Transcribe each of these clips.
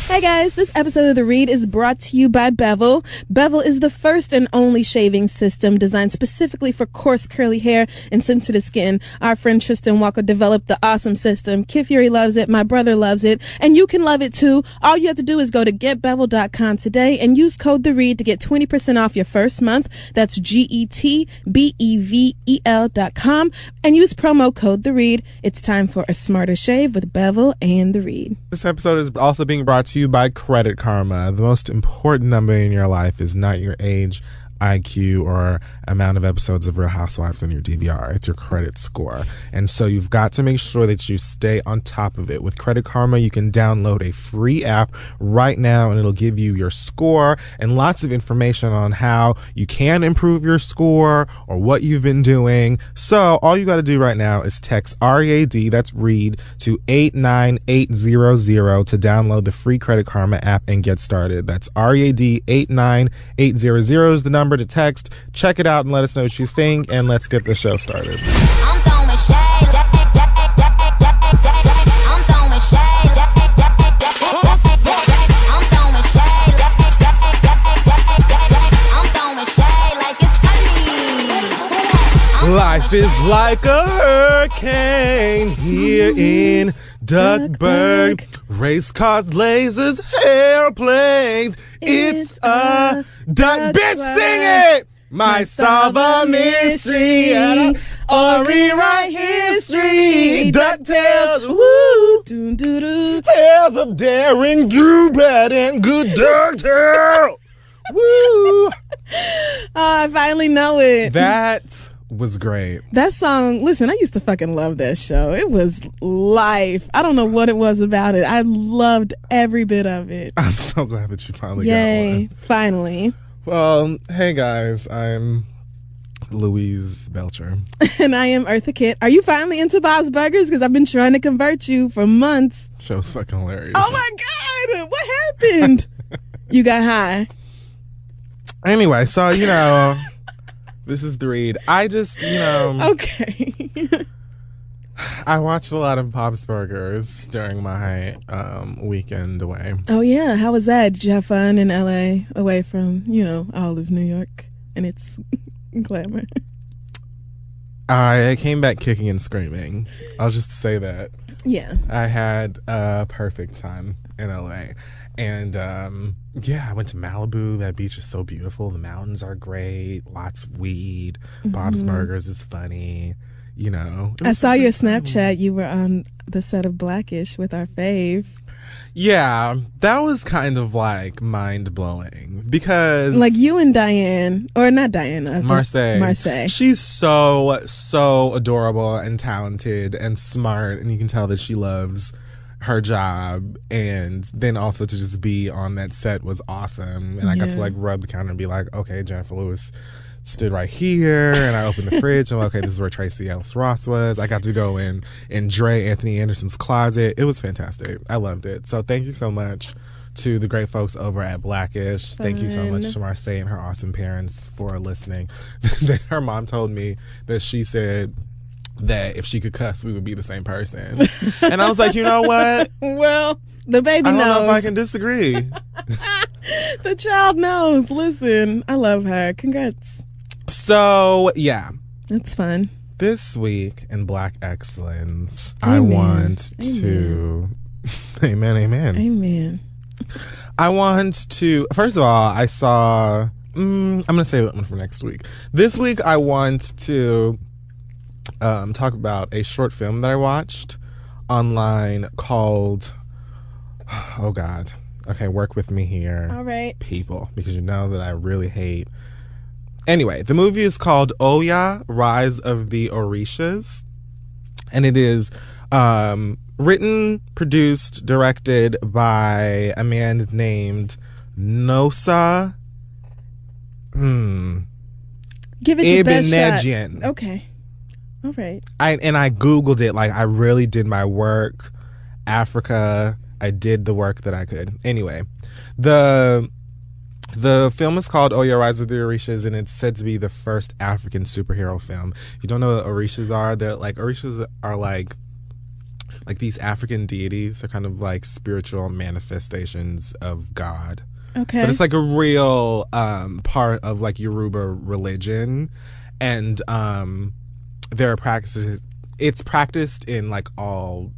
Hey guys, this episode of The Read is brought to you by Bevel. Bevel is the first and only shaving system designed specifically for coarse curly hair and sensitive skin. Our friend Tristan Walker developed the awesome system. Kid Fury loves it, my brother loves it, and you can love it too. All you have to do is go to getbevel.com today and use code THEREAD to get 20% off your first month. That's GETBEVEL.com and use promo code THEREAD. It's time for a smarter shave with Bevel and The Read. This episode is also being brought to you by Credit Karma. The most important number in your life is not your age, IQ, or amount of episodes of Real Housewives on your DVR. It's your credit score. And so you've got to make sure that you stay on top of it. With Credit Karma, you can download a free app right now, and it'll give you your score and lots of information on how you can improve your score or what you've been doing. So all you got to do right now is text READ, that's read, to 89800 to download the free Credit Karma app and get started. That's READ 89800 is the number to text. Check it out and let us know what you think, and let's get the show started. I'm throwing shade. I'm throwing shade. I'm throwing shade. I'm throwing shade like it's sunny. Life is like a hurricane here in Duckburg. Race cars, lasers, airplanes. It's a duck. Bitch, sing it! Might solve a mystery or rewrite history. DuckTales, woo! Tales of daring, do bad, and good DuckTales. Woo! I finally know it. That was great. That song, listen, I used to fucking love that show. It was life. I don't know what it was about it. I loved every bit of it. I'm so glad that you finally got one. Finally. Well, hey guys, I'm Louise Belcher. And I am Eartha Kitt. Are you finally into Bob's Burgers? Because I've been trying to convert you for months. Show's fucking hilarious. Oh my God, what happened? You got high. Anyway, so, this is The Read. I just, Okay. I watched a lot of Bob's Burgers during my weekend away. Oh, yeah. How was that? Did you have fun in LA away from, all of New York and its glamour? I came back kicking and screaming. I'll just say that. Yeah. I had a perfect time in LA. And, I went to Malibu. That beach is so beautiful. The mountains are great. Lots of weed. Bob's Burgers is funny. I saw your Snapchat. You were on the set of Blackish with our fave. Yeah, that was kind of like mind-blowing because... Like you and Diane, or not Diana. Marseille. She's so adorable and talented and smart, and you can tell that she loves her job, and then also to just be on that set was awesome. And I got to rub the counter and be like, okay, Jennifer Lewis stood right here, and I opened the fridge and okay, this is where Tracy Ellis Ross was. I got to go in Anthony Anderson's closet. It was fantastic. I loved it. So thank you so much to the great folks over at Blackish. Thank you so much to Marseille and her awesome parents for listening. Her mom told me that she said that if she could cuss, we would be the same person. And I was like, you know what? Well, the baby knows. I don't know if I can disagree. The child knows. Listen, I love her. Congrats. So, yeah. That's fun. This week in Black Excellence, Amen. I want to... Amen. I want to... First of all, I saw... I'm going to save that one for next week. This week, I want to talk about a short film that I watched online called... Oh, God. Okay, work with me here. All right. People, because you know that I really hate... Anyway, the movie is called Oya, Rise of the Orishas. And it is written, produced, directed by a man named Nosa Give it your best shot. Ibn Okay. All right. I Googled it. Like, I really did my work. Africa. I did the work that I could. Anyway, the film is called Oya, Rise of the Orishas, and it's said to be the first African superhero film. If you don't know what Orishas are, Orishas are like like these African deities. They're kind of like spiritual manifestations of God. Okay. But it's like a real part of like Yoruba religion, and there are practices. It's practiced in like all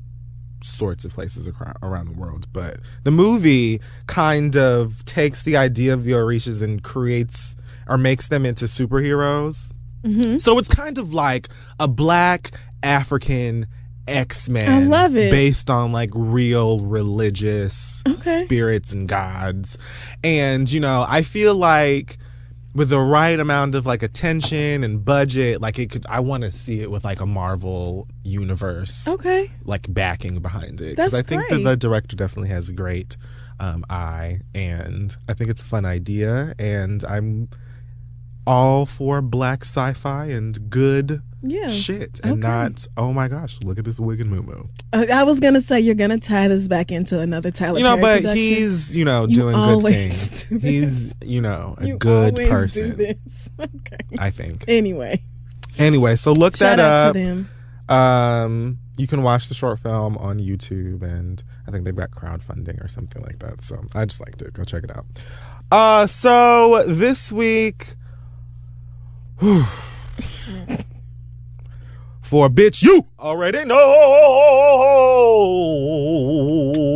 sorts of places around the world. But the movie kind of takes the idea of the Orishas and creates or makes them into superheroes. Mm-hmm. So it's kind of like a Black African X-Men. I love it. Based on like real religious spirits and gods. And, you know, I feel like with the right amount of like attention and budget, like I want to see it with like a Marvel universe. Okay. Like backing behind it. That's I think great. that the director definitely has a great eye, and I think it's a fun idea, and I'm all for Black sci-fi and good shit, and not, oh my gosh, look at this wig and moo-moo. I was gonna say you're gonna tie this back into another Tyler You know, Perry but production. he's, you know, doing good always things. do He's, you know, a You good always person. do this. Okay. I think. Anyway, so look shout that out up. to them. You can watch the short film on YouTube, and I think they've got crowdfunding or something like that. So I just liked it. Go check it out. So this week, for a bitch you already know.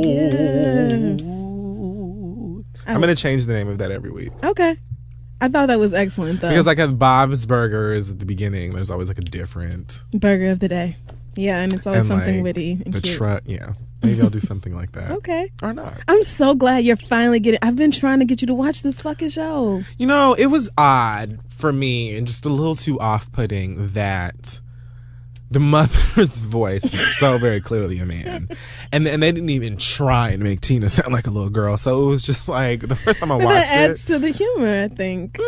Yes. I'm going to change the name of that every week. Okay. I thought that was excellent though. Because like at Bob's Burgers at the beginning, there's always like a different burger of the day. Yeah, and it's always and, something like, witty and the cute. Yeah. Maybe I'll do something like that. Okay. Or not. I'm so glad you're finally getting. I've been trying to get you to watch this fucking show. You know, it was odd for me and just a little too off-putting that the mother's voice is so very clearly a man. And they didn't even try and make Tina sound like a little girl. So it was just like, the first time I watched That adds to the humor, I think.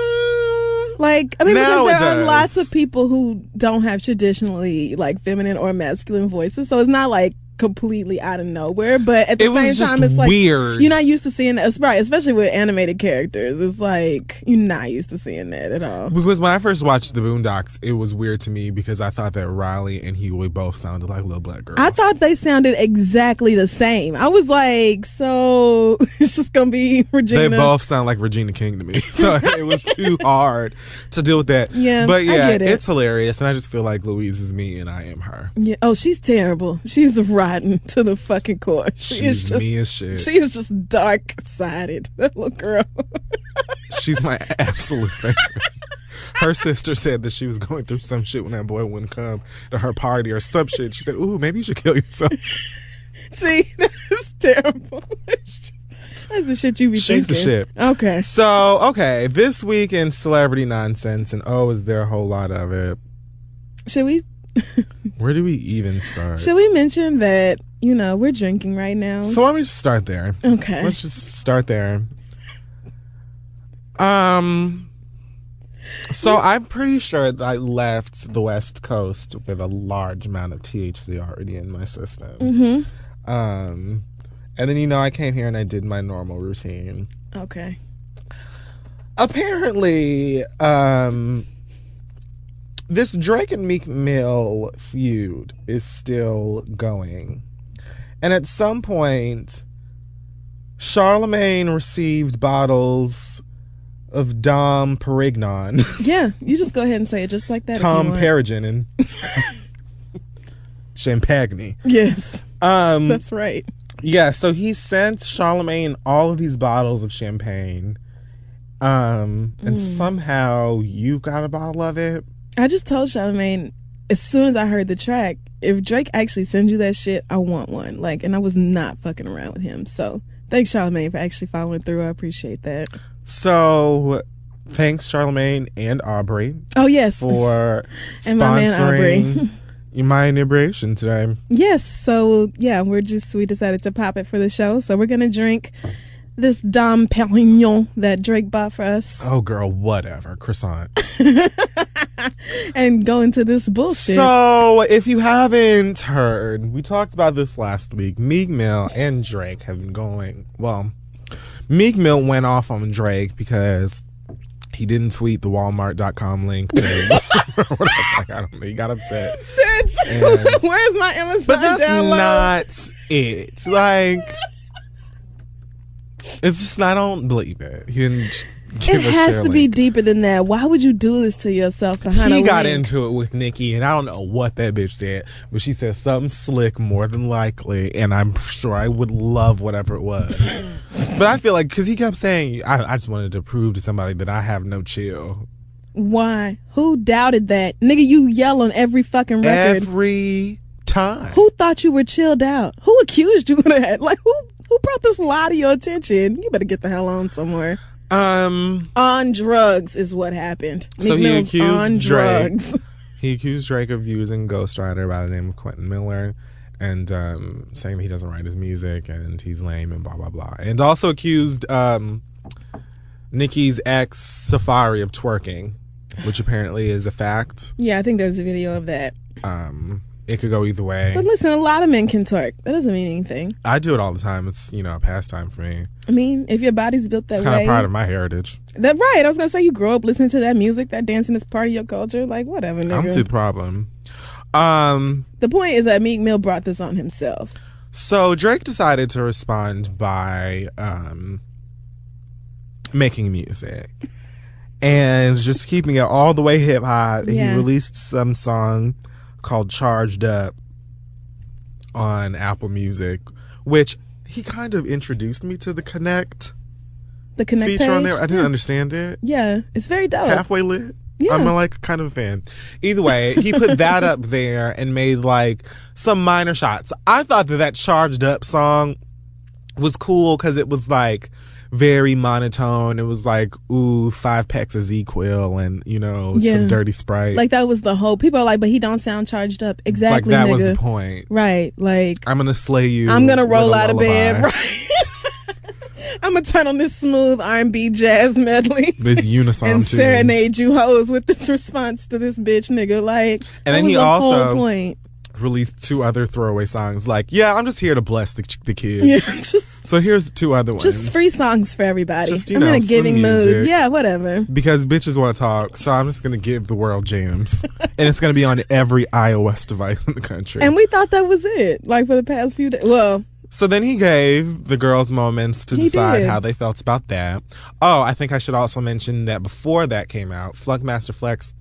Like, I mean, Now because it there are does. lots of people who don't have traditionally like feminine or masculine voices, so it's not like completely out of nowhere. But at the It was same just time, it's like weird. you're not used to seeing that, right? Especially with animated characters, it's like you're not used to seeing that at all. Because when I first watched the Boondocks, it was weird to me because I thought that Riley and Huey both sounded like little black girls. I thought they sounded exactly the same. I was like, so it's just gonna be Regina. They both sound like Regina King to me. So it was too hard to deal with that. Yeah, but I yeah, get it. it's hilarious. And I just feel like Louise is me and I am her. Yeah. Oh, she's terrible. She's rotten to the fucking core. She's me as shit. She is just dark-sided. That little girl. She's my absolute favorite. Her sister said that she was going through some shit when that boy wouldn't come to her party or some shit. She said, ooh, maybe you should kill yourself. See, that's terrible. That's the shit you be She's thinking. the shit. Okay. So, okay, this week in celebrity nonsense, and oh, is there a whole lot of it? Should we Where do we even start? mention that, you know, we're drinking right now? So why don't we just start there? Okay. Let's just start there. So I'm pretty sure that I left the West Coast with a large amount of THC already in my system. Mm-hmm. And then, you know, I came here and I did my normal routine. Okay. Apparently, this Drake and Meek Mill feud is still going. And at some point, Charlemagne received bottles of Dom Perignon, Yeah, you just go ahead and say it just like that. Tom if you want. Perignon, and Champagne. Yes, that's right. Yeah, so he sent Charlemagne all of these bottles of champagne. And somehow you got a bottle of it. I just told Charlamagne as soon as I heard the track, if Drake actually sends you that shit, I want one. Like, and I was not fucking around with him. So thanks, Charlamagne, for actually following through. I appreciate that. So thanks, Charlemagne and Aubrey. Oh yes, For and my man Aubrey. sponsoring my inebriation today. Yes. So yeah, we decided to pop it for the show. So we're gonna drink this Dom Perignon that Drake bought for us. Oh, girl, whatever. Croissant. And go into this bullshit. So, if you haven't heard, we talked about this last week. Meek Mill and Drake have been going. Well, Meek Mill went off on Drake because He didn't tweet the Walmart.com link to whatever. Like, I don't know. He got upset. Bitch, And- where's my Amazon But that's download? not it. Like, it's just, I don't believe it. He didn't give It a has share to be link. deeper than that. Why would you do this to yourself behind a He got link? into it with Nikki, and I don't know what that bitch said, but she said something slick more than likely, and I'm sure I would love whatever it was. But I feel like, because he kept saying, I just wanted to prove to somebody that I have no chill. Why? Who doubted that? Nigga, you yell on every fucking record. Every time. Who thought you were chilled out? Who accused you of that? Like, who brought this lie to your attention? You better get the hell on somewhere. On drugs is what happened. So Meek he Mill's accused on Drake. drugs. He accused Drake of using ghostwriter by the name of Quentin Miller and saying that he doesn't write his music and he's lame and blah, blah, blah. And also accused Nicki's ex, Safari, of twerking, which apparently is a fact. Yeah, I think there's a video of that. It could go either way. But listen, a lot of men can twerk. That doesn't mean anything. I do it all the time. It's, a pastime for me. I mean, if your body's built that It's kind way. of part of my heritage. That's right. I was going to say, you grow up listening to that music, that dancing is part of your culture. Like, whatever, nigga. I'm the problem. The point is that Meek Mill brought this on himself. So Drake decided to respond by making music and just keeping it all the way hip hop. Yeah. He released some song called Charged Up on Apple Music, which he kind of introduced me to the Connect The Connect feature on page. there. I didn't understand it. Yeah, it's very dope. Halfway lit. Yeah. I'm kind of a fan. Either way, he put that up there and made some minor shots. I thought that Charged Up song was cool because it was very monotone. It was ooh, 5 packs of Z-Quil and some Dirty Sprite. Like, that was the whole. People are like, but he don't sound charged up. Exactly, that nigga. was the point. Right, I'm gonna slay you. I'm gonna with roll a out of bed. lullaby. Right. I'm gonna turn on this smooth R&B jazz medley. This unison and tune. serenade you hoes with this response to this bitch nigga. And then that he was the also whole point. released 2 other throwaway songs. I'm just here to bless the kids. Yeah, just So here's 2 other ones. just free songs for everybody. Just, I'm in a some giving mood. music. Yeah, whatever. Because bitches want to talk, so I'm just gonna give the world jams, and it's gonna be on every iOS device in the country. And we thought that was it. For the past few days. Well, So then he gave the girls moments to He decide did. how they felt about that. Oh, I think I should also mention that before that came out, Funkmaster Flex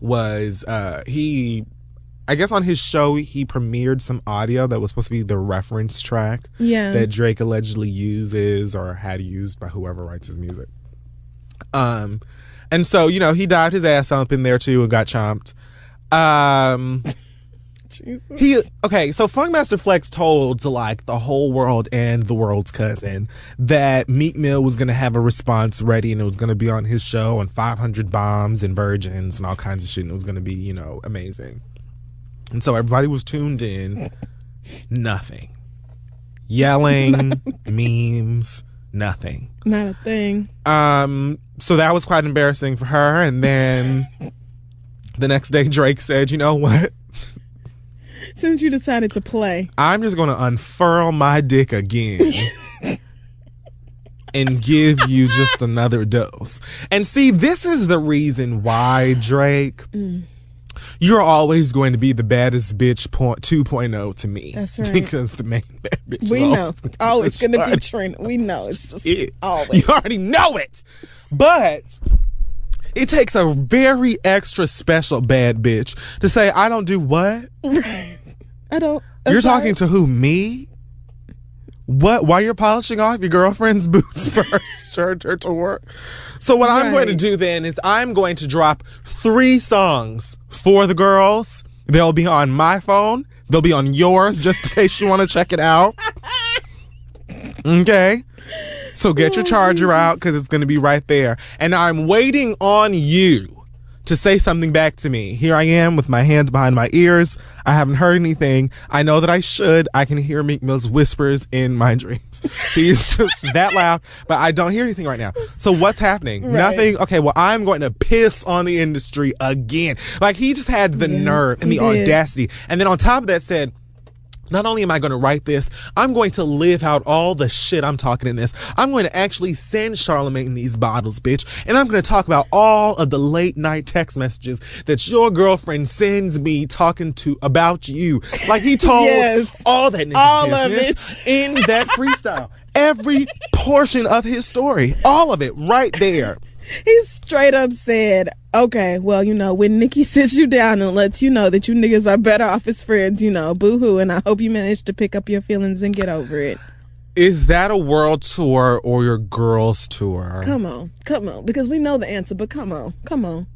was I guess on his show he premiered some audio that was supposed to be the reference track yeah. that Drake allegedly uses or had used by whoever writes his music. And so, he dived his ass up in there too and got chomped. Jesus. So Funkmaster Flex told the whole world and the world's cousin that Meek Mill was gonna have a response ready and it was gonna be on his show and 500 bombs and virgins and all kinds of shit and it was gonna be amazing. And so everybody was tuned in. Nothing. Yelling, memes, nothing. Not a thing. So that was quite embarrassing for her. And then the next day Drake said, you know what? Since you decided to play. I'm just going to unfurl my dick again and give you just another dose. And see, this is the reason why, Drake, you're always going to be the baddest bitch 2.0 to me. That's right. Because the main bad bitch. We is know. It's always going to be Trina. We know. It's just always. You already know it. But it takes a very extra special bad bitch to say, I don't do what? I don't. You're talking to who, me? What? While you're polishing off your girlfriend's boots first, her tour. So what I'm going to do then is I'm going to drop 3 songs for the girls. They'll be on my phone. They'll be on yours, just in case you want to check it out. Okay? So get your charger out because it's going to be right there. And I'm waiting on you to say something back to me. Here I am with my hands behind my ears. I haven't heard anything. I know that I should. I can hear Meek Mill's whispers in my dreams. He's just that loud, but I don't hear anything right now. So what's happening? Right. Nothing. Okay, well, I'm going to piss on the industry again. He just had the nerve and the he did. audacity. And then on top of that said, not only am I going to write this, I'm going to live out all the shit I'm talking in this. I'm going to actually send Charlamagne these bottles, bitch. And I'm going to talk about all of the late night text messages that your girlfriend sends me talking to about you. Like he told all that nigga all of it in that freestyle. Every portion of his story. All of it right there. He straight up said, okay, well, you know, when Nikki sits you down and lets you know that you niggas are better off as friends, you know, boo-hoo, and I hope you manage to pick up your feelings and get over it. Is that a world tour or your girls tour? Come on, because we know the answer, but come on.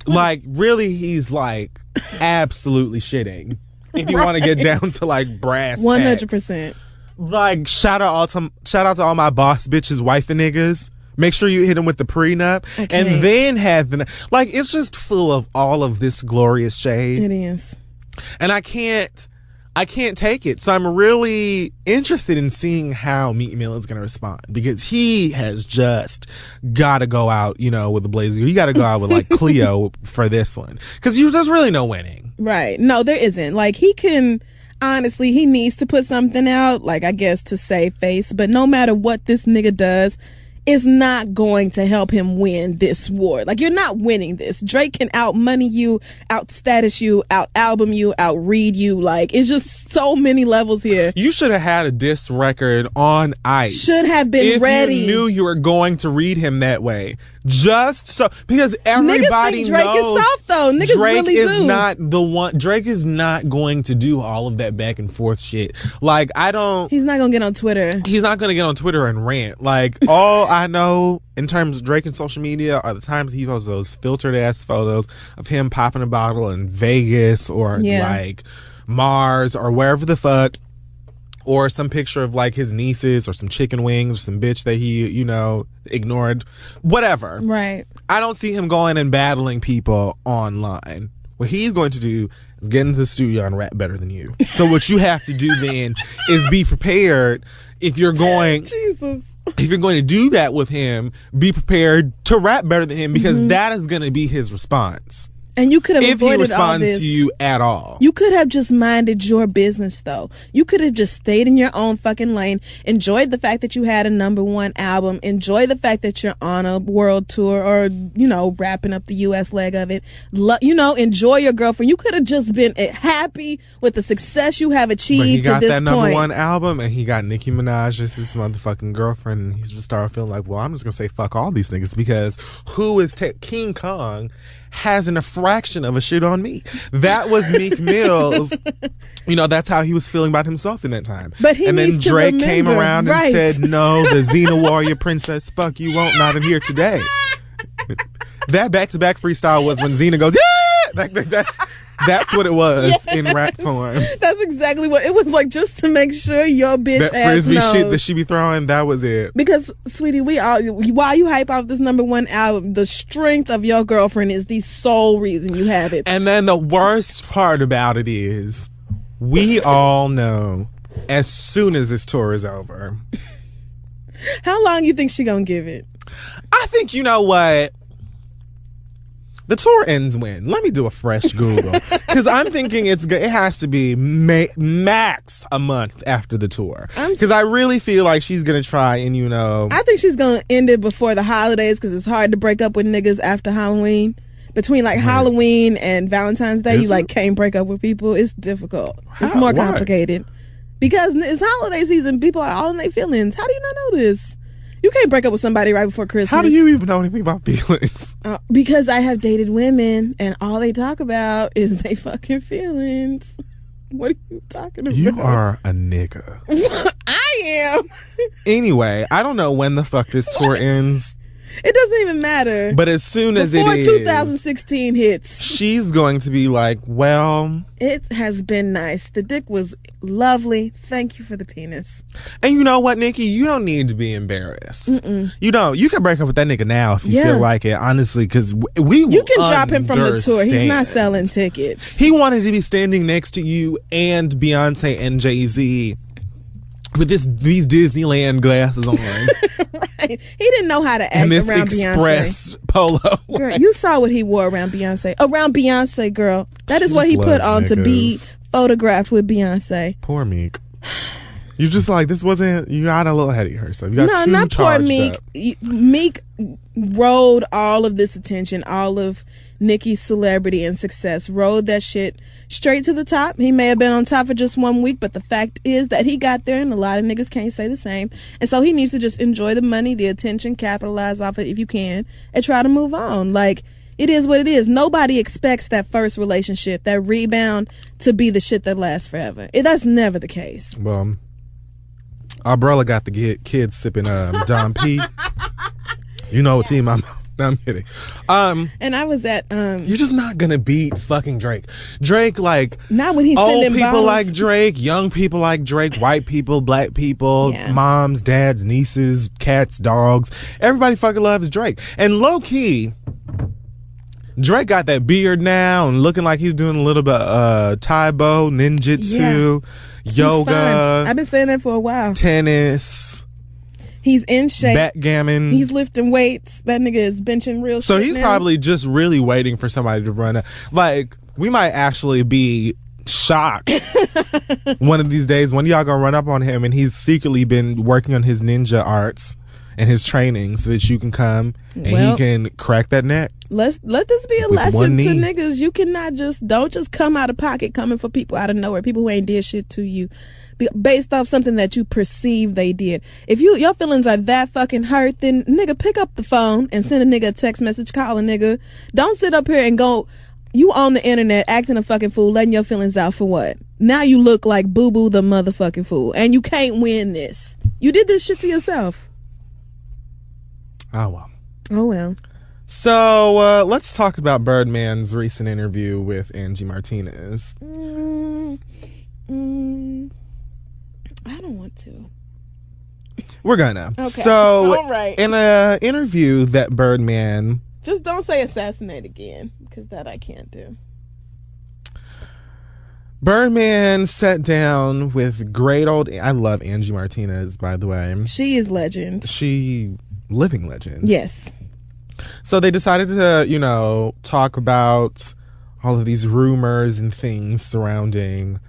Like, really, he's like absolutely shitting. If you want to get down to like brass 100%. Like, shout out to all my boss bitches, wife and niggas. Make sure you hit them with the prenup. And then have the... Like, it's just full of all of this glorious shade. It is. And I can't take it. So I'm really interested in seeing how Meek Mill is going to respond. Because he has just got to go out, you know, with the blazer. You got to go out with, like, Cleo for this one. Because there's really no winning. Right. No, there isn't. Like, he can... Honestly, he needs to put something out, like, I guess, to save face. But no matter what this nigga does... is not going to help him win this war. Like, you're not winning this. Drake can out money you, out status you, out album you, out read you. Like, it's just so many levels here. You should have had a diss record on ice. Should have been ready. If you knew you were going to read him that way. Just so, because everybody Niggas think Drake knows is soft though. Niggas Drake really is do. not the one. Drake is not going to do all of that back and forth shit. Like, He's not gonna get on Twitter. He's not gonna get on Twitter and rant. Like, all I know in terms of Drake and social media are the times he posts those filtered ass photos of him popping a bottle in Vegas or like Mars or wherever the fuck. Or some picture of like his nieces or some chicken wings or some bitch that he, you know, ignored. Whatever. Right. I don't see him going and battling people online. What he's going to do is get into the studio and rap better than you. So what you have to do then is be prepared if you're going... Jesus. If you're going to do that with him, be prepared to rap better than him because that is going to be his response. And you could have avoided all this. If he responds to you at all. You could have just minded your business, though. You could have just stayed in your own fucking lane, enjoyed the fact that you had a #1 album, enjoy the fact that you're on a world tour or, you know, wrapping up the U.S. leg of it. You know, enjoy your girlfriend. You could have just been happy with the success you have achieved to this point. But he got that #1 album and he got Nicki Minaj as his motherfucking girlfriend and he just started feeling like, well, I'm just going to say fuck all these niggas because who is King Kong hasn't a fraction of a shit on me. That was Meek Mill's, you know, that's how he was feeling about himself in that time. But he and then needs to Drake remember, came around right. and said, no, the Xena Warrior Princess, fuck you won't, not in here today. That back-to-back freestyle was when Xena goes, yeah! That's what it was in rap form. That's exactly what it was like, just to make sure your bitch that ass frisbee knows. shit that she be throwing, that was it. Because, sweetie, while you hype off this #1 album, the strength of your girlfriend is the sole reason you have it. And then the worst part about it is, we all know as soon as this tour is over. How long you think she gonna give it? I think, you know what? The tour ends when? Let me do a fresh Google. Because I'm thinking it has to be max a month after the tour. Because I really feel like she's going to try and, you know... I think she's going to end it before the holidays because it's hard to break up with niggas after Halloween. Between like Halloween and Valentine's Day, you like can't break up with people. It's difficult. It's more complicated. Because it's holiday season. People are all in their feelings. How do you not know this? You can't break up with somebody right before Christmas. How do you even know anything about feelings? Because I have dated women and all they talk about is they fucking feelings. What are you talking about? You are a nigga. I am. Anyway, I don't know when the fuck this tour ends. It doesn't even matter. But as soon as before it is, 2016 hits, she's going to be like, well... It has been nice. The dick was lovely. Thank you for the penis. And you know what, Nikki? You don't need to be embarrassed. Mm-mm. You don't. You can break up with that nigga now if you feel like it, honestly, because you can drop him from the tour. He's not selling tickets. He wanted to be standing next to you and Beyonce and Jay-Z with these Disneyland glasses on. Right. He didn't know how to act around Beyonce. Express polo. Girl, you saw what he wore around Beyonce. Around Beyonce, girl. That is what he put on to be photographed with Beyonce. Poor Meek. You just like, this wasn't, you got a little ahead of yourself. You got No, too not poor charged Meek. up. Meek rode all of this attention, all of Nicki's celebrity and success, rode that shit straight to the top. He may have been on top for just 1 week, but the fact is that he got there, and a lot of niggas can't say the same. And so he needs to just enjoy the money, the attention, capitalize off it if you can, and try to move on. Like, it is what it is. Nobody expects that first relationship, that rebound, to be the shit that lasts forever. That's never the case. Well, Umbrella got the kids sipping Dom P. You know what team I'm kidding. And I was at you're just not gonna beat fucking Drake. Drake, like, not when he's old sending people bottles. like Drake, young people like Drake, white people, black people, Yeah. moms, dads, nieces, cats, dogs. Everybody fucking loves Drake. And low key, Drake got that beard now and looking like he's doing a little bit Taibo, ninjutsu, He's yoga, fun. I've been saying that for a while. tennis, He's in shape. backgammon. He's lifting weights. That nigga is benching real So shit he's now. probably just really waiting for somebody to run. Like, we might actually be shocked one of these days. One of y'all gonna run up on him and he's secretly been working on his ninja arts and his training so that you can come and he can crack that neck. Let this be a With lesson one to knee. niggas. You cannot don't just come out of pocket coming for people out of nowhere. People who ain't did shit to you, based off something that you perceive they did. If your feelings are that fucking hurt, then nigga, pick up the phone and send a nigga a text message, call a nigga. Don't sit up here and go, you on the internet acting a fucking fool, letting your feelings out for what? Now you look like Boo Boo the motherfucking fool, and you can't win this. You did this shit to yourself. Oh well. Oh well. So let's talk about Birdman's recent interview with Angie Martinez. I don't want to. We're gonna. Okay. So All right. in an interview that Birdman, Just don't say assassinate again, because that I can't do. Birdman sat down with great old, I love Angie Martinez, by the way. She is legend. She, living legend. Yes. So they decided to, talk about all of these rumors and things surrounding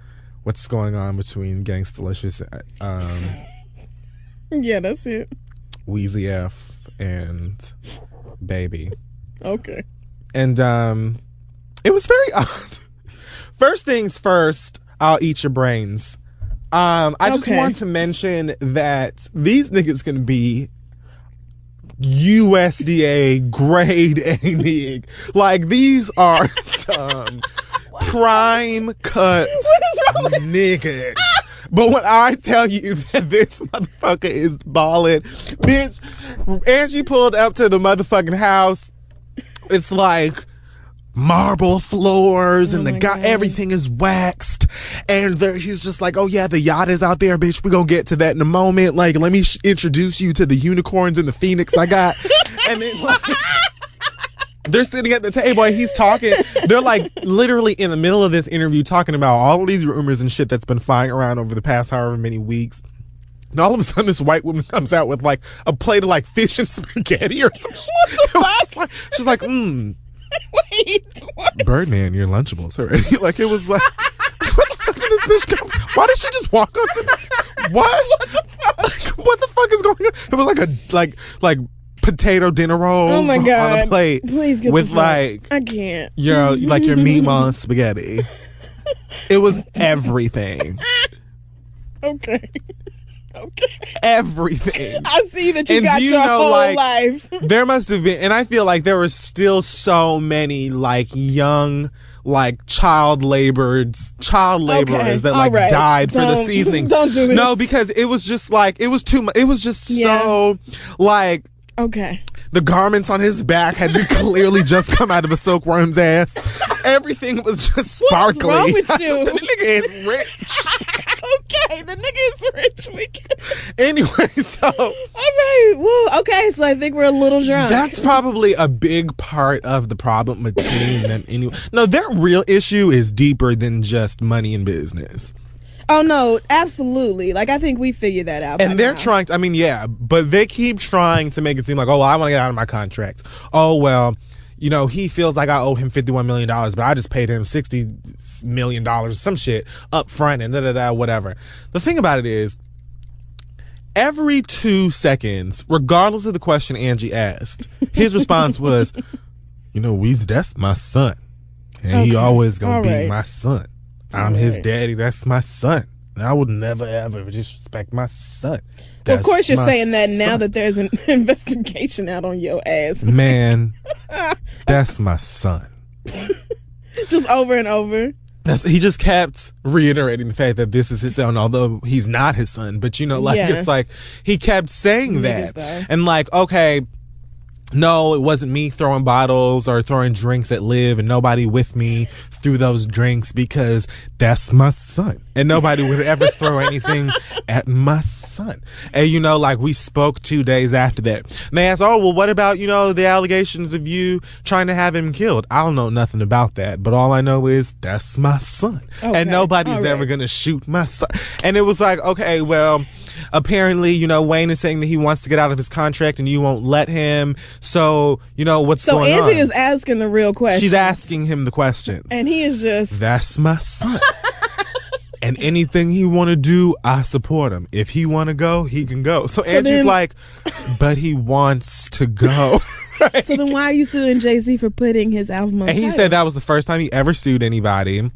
what's going on between Gangstalicious, Yeah, that's it. Wheezy F, and Baby. Okay. And it was very odd. First things first, I'll eat your brains. I just Okay. want to mention that these niggas can be USDA grade A nigga. Like, these are some prime cut What is wrong with niggas. But when I tell you that this motherfucker is ballin', bitch, Angie pulled up to the motherfucking house. It's like marble floors and my the guy, God. everything is waxed. And he's just like, oh yeah, the yacht is out there, bitch. We're gonna get to that in a moment. Like, let me introduce you to the unicorns and the phoenix I got. And then like, they're sitting at the table and he's talking. They're like literally in the middle of this interview talking about all of these rumors and shit that's been flying around over the past however many weeks. And all of a sudden, this white woman comes out with like a plate of like fish and spaghetti or something. What the fuck? She's like, Wait, what? Birdman, your Lunchables already. Like, it was like, where the fuck did this bitch come? Why did she just walk onto this? What? What the fuck? Like, what the fuck is going on? It was like like potato dinner rolls Oh my God. on a plate. Please get with the fuck. like I can't. your meatball and spaghetti. It was everything. Okay. Okay. Everything. I see that you And got do you your know, whole like, life. There must have been, and I feel like there were still so many like young, like child laborers that all like right. died for the Don't- seasoning. don't do this. No, because it was just like, it was too much. It was just so like, Okay. the garments on his back had to clearly just come out of a silkworm's ass. Everything was just sparkly. wrong with you? The nigga is rich. Okay, the nigga is rich. We can... Anyway, so All right. Well, okay, so I think we're a little drunk. that's probably a big part of the problem between them. Anyway, no, their real issue is deeper than just money and business. Oh, no, absolutely. Like, I think we figured that out. by And they're now. trying to, but they keep trying to make it seem like, oh, well, I want to get out of my contract. Oh, well, he feels like I owe him $51 million, but I just paid him $60 million, some shit up front and whatever. The thing about it is, every 2 seconds, regardless of the question Angie asked, his response was, Weezy, that's my son. And he always gonna be my son. I'm his daddy, that's my son. I would never, ever disrespect my son. Well, of course you're saying that now that there's an investigation out on your ass. Man, that's my son. Just over and over. He just kept reiterating the fact that this is his son, although he's not his son. But, it's like he kept saying that. And like, okay, no, it wasn't me throwing bottles or throwing drinks at Liv and nobody with me threw those drinks because that's my son. And nobody would ever throw anything at my son. And, we spoke 2 days after that. And they asked, oh, well, what about, the allegations of you trying to have him killed? I don't know nothing about that. But all I know is that's my son. Okay. And nobody's ever going to shoot my son. And it was like, okay, well, apparently, Wayne is saying that he wants to get out of his contract and you won't let him. So, what's going on? So Angie is asking the real question. She's asking him the question. And he is just... That's my son. And anything he want to do, I support him. If he want to go, he can go. So Angie's like, but he wants to go. Right? So then why are you suing Jay-Z for putting his album on And he said that was the first time he ever sued anybody.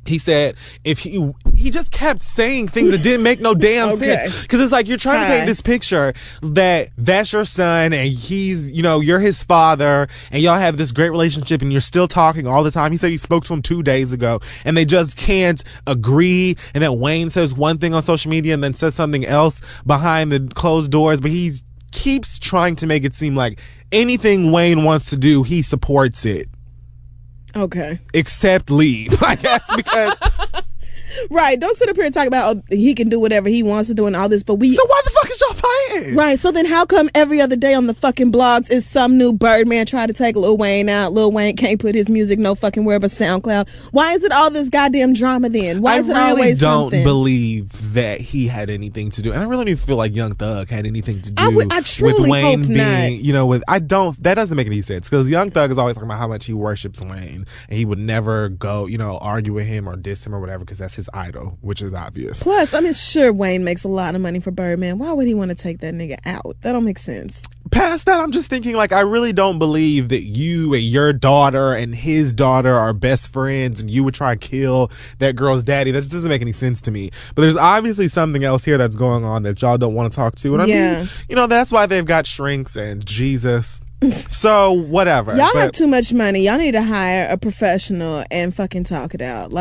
He said if he just kept saying things that didn't make no damn sense. Because it's like you're trying to paint this picture that that's your son and he's, you're his father and y'all have this great relationship and you're still talking all the time. He said he spoke to him 2 days ago and they just can't agree. And then Wayne says one thing on social media and then says something else behind the closed doors. But he keeps trying to make it seem like anything Wayne wants to do, he supports it. Okay. Except leave, I guess, because... Right. Don't sit up here and talk about he can do whatever he wants to do and all this, but we... So why the fuck is y'all fighting? Right. So then how come every other day on the fucking blogs is some new Birdman trying to take Lil Wayne out? Lil Wayne can't put his music no fucking where but SoundCloud. Why is it all this goddamn drama then? Why is it always something? I really don't believe that he had anything to do. And I really don't even feel like Young Thug had anything to do I truly with Wayne hope being, not. That doesn't make any sense. Because Young Thug is always talking about how much he worships Wayne. And he would never go, argue with him or diss him or whatever because that's his idol, which is obvious. Plus, sure Wayne makes a lot of money for Birdman. Why would he want to take that nigga out? That don't make sense. Past that, I'm just thinking, I really don't believe that you and your daughter and his daughter are best friends and you would try to kill that girl's daddy. That just doesn't make any sense to me. But there's obviously something else here that's going on that y'all don't want to talk to. And that's why they've got shrinks and Jesus. So, whatever. Y'all have too much money. Y'all need to hire a professional and fucking talk it out.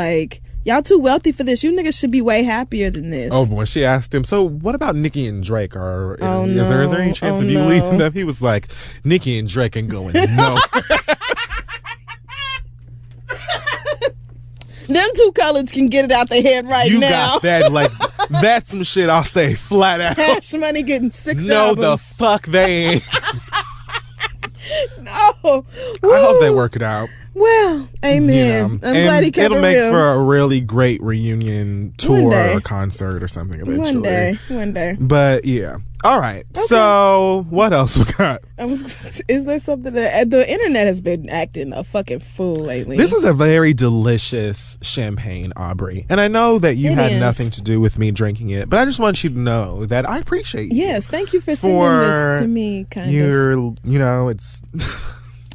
Y'all too wealthy for this. You niggas should be way happier than this. Oh, when she asked him, so what about Nicki and Drake? Is there any chance of you leaving them? He was like, Nicki and Drake ain't going, no. Them two colors can get it out their head now. You got that, that's some shit I'll say flat out. Cash Money getting 6 no, albums. the fuck they ain't. No. Woo. I hope they work it out. Well, amen. I'm glad he kept it real. It'll make for a really great reunion tour or concert or something eventually. One day. But yeah. All right. Okay. So what else we got? Is there something that the internet has been acting a fucking fool lately? This is a very delicious champagne, Aubrey. And I know that you had nothing to do with me drinking it, but I just want you to know that I appreciate you. Yes, thank you for sending this to me,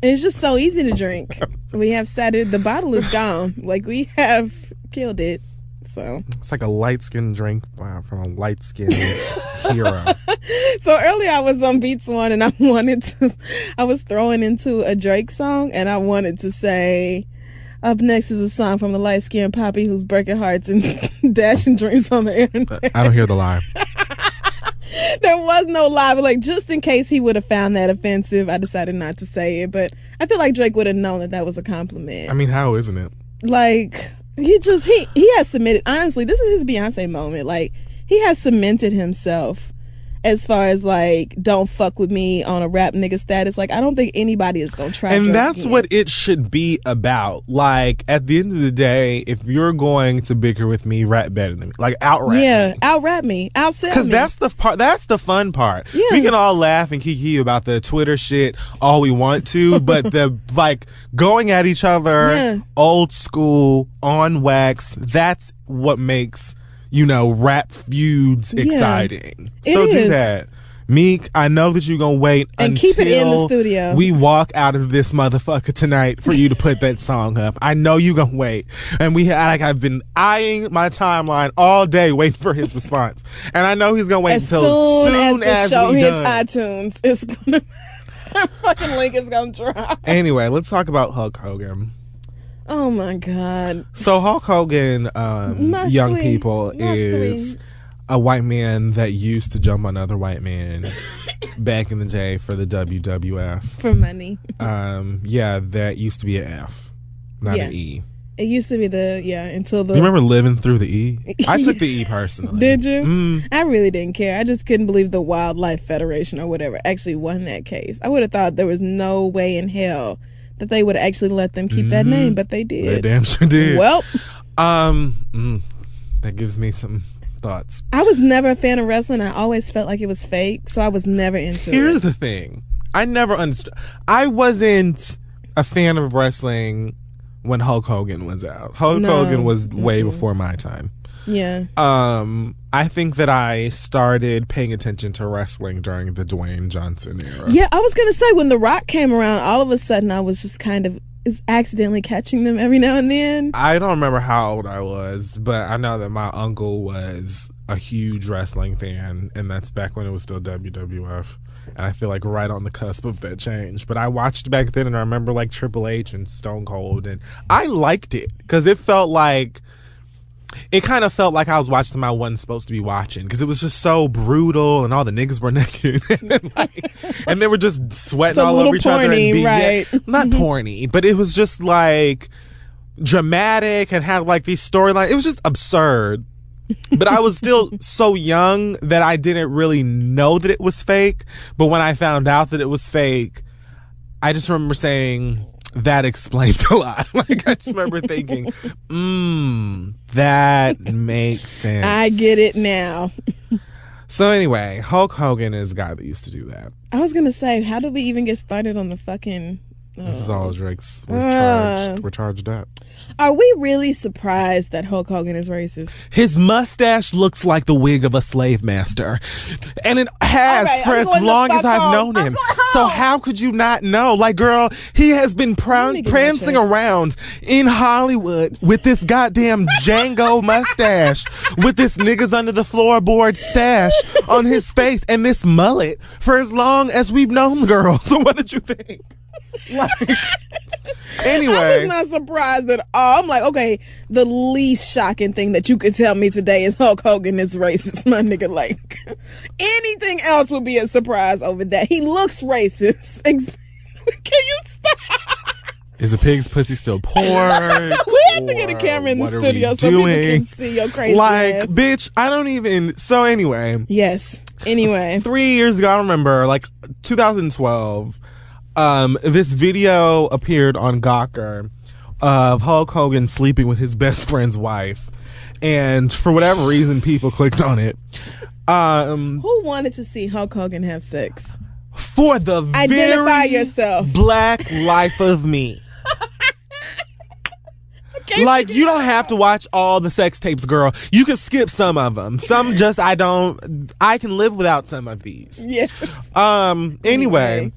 It's just so easy to drink. We have Saturday. The bottle is gone. We have killed it. So it's like a light-skinned drink from a light-skinned hero. So earlier I was on Beats One and I was throwing into a Drake song and I wanted to say, up next is a song from the light-skinned poppy who's breaking hearts and dashing dreams on the internet. I don't hear the lie. There was no lie, but just in case he would have found that offensive, I decided not to say it. But I feel like Drake would have known that was a compliment. I mean, how isn't it? He has submitted. Honestly, this is his Beyonce moment. He has cemented himself as far as like don't fuck with me on a rap nigga status. Like I don't think anybody is gonna try. And Drake that's again. what it should be about. Like at the end of the day, if you're going to bicker with me, rap better than me. Like out rap Yeah, me. out rap me, outsell me. Because that's the part. That's the fun part. Yeah. We can all laugh and kiki about the Twitter shit all we want to, but the like going at each other, Yeah. old school on wax. That's what makes rap feuds exciting. It So do is. that. Meek, I know that you're gonna wait And until keep it in the studio. we walk out of this motherfucker tonight for you to put that song up. I know you're gonna wait. And I've been eyeing my timeline all day waiting for his response. And I know he's gonna wait as until soon as the show we hits done. iTunes, it's gonna fucking link is gonna drop. Anyway, let's talk about Hulk Hogan. Oh my god. So Hulk Hogan, My young sweet, people, my is sweet. a white man that used to jump on other white men back in the day for the WWF. For money. Yeah, that used to be an F, not Yeah. an E. It used to be until the. You remember living through the E? I took the E personally. Did you? I really didn't care. I just couldn't believe the Wildlife Federation or whatever actually won that case. I would have thought there was no way in hell that they would actually let them keep that name, but they They did. damn sure did. Well, that gives me some thoughts. I was never a fan of wrestling. I always felt like it was fake, so I was never into Here's it. the thing. I never understood. I wasn't a fan of wrestling when Hulk Hogan was out. Hulk Hogan was way before my time. Yeah. I think that I started paying attention to wrestling during the Dwayne Johnson era. Yeah, I was going to say when The Rock came around, all of a sudden I was just kind of accidentally catching them every now and then. I don't remember how old I was, but I know that my uncle was a huge wrestling fan, and that's back when it was still WWF. And I feel like right on the cusp of that change. But I watched back then, and I remember like Triple H and Stone Cold, and I liked it because it kind of felt like I was watching something I wasn't supposed to be watching because it was just so brutal and all the niggas were naked and they were just sweating all over each other. Porny, and right. Not porny, but it was just like dramatic and had like these storylines. It was just absurd. But I was still so young that I didn't really know that it was fake. But when I found out that it was fake, I just remember saying, that explains a lot. Like I just remember thinking, that makes sense. I get it now. So anyway, Hulk Hogan is a guy that used to do that. I was going to say, how did we even get started on the fucking... This is all Drake's. We're charged up. Are we really surprised that Hulk Hogan is racist? His mustache looks like the wig of a slave master. And it has All right, for I'm as going the long as fuck I've home. known I'm him. going So home. how could you not know? Like, girl, he has been me get my prancing chest. around in Hollywood with this goddamn Django mustache, with this niggas under the floorboard stash on his face and this mullet for as long as we've known the girl. So what did you think? Like, anyway. I was not surprised at all. I'm like, okay, the least shocking thing that you could tell me today is Hulk Hogan is racist, my nigga. Like, anything else would be a surprise over that. He looks racist. Can you stop? Is a pig's pussy still porn? We have to get a camera in the studio so people can see your crazy ass. Bitch, I don't even. So anyway, Yes. Anyway. 3 years ago, I remember, like 2012, this video appeared on Gawker of Hulk Hogan sleeping with his best friend's wife, and for whatever reason, people clicked on it. Who wanted to see Hulk Hogan have sex? For the Identify very yourself. black life of me. Like, you don't have to watch all the sex tapes, girl. You can skip some of them. Some just I can live without some of these. Yes. Anyway,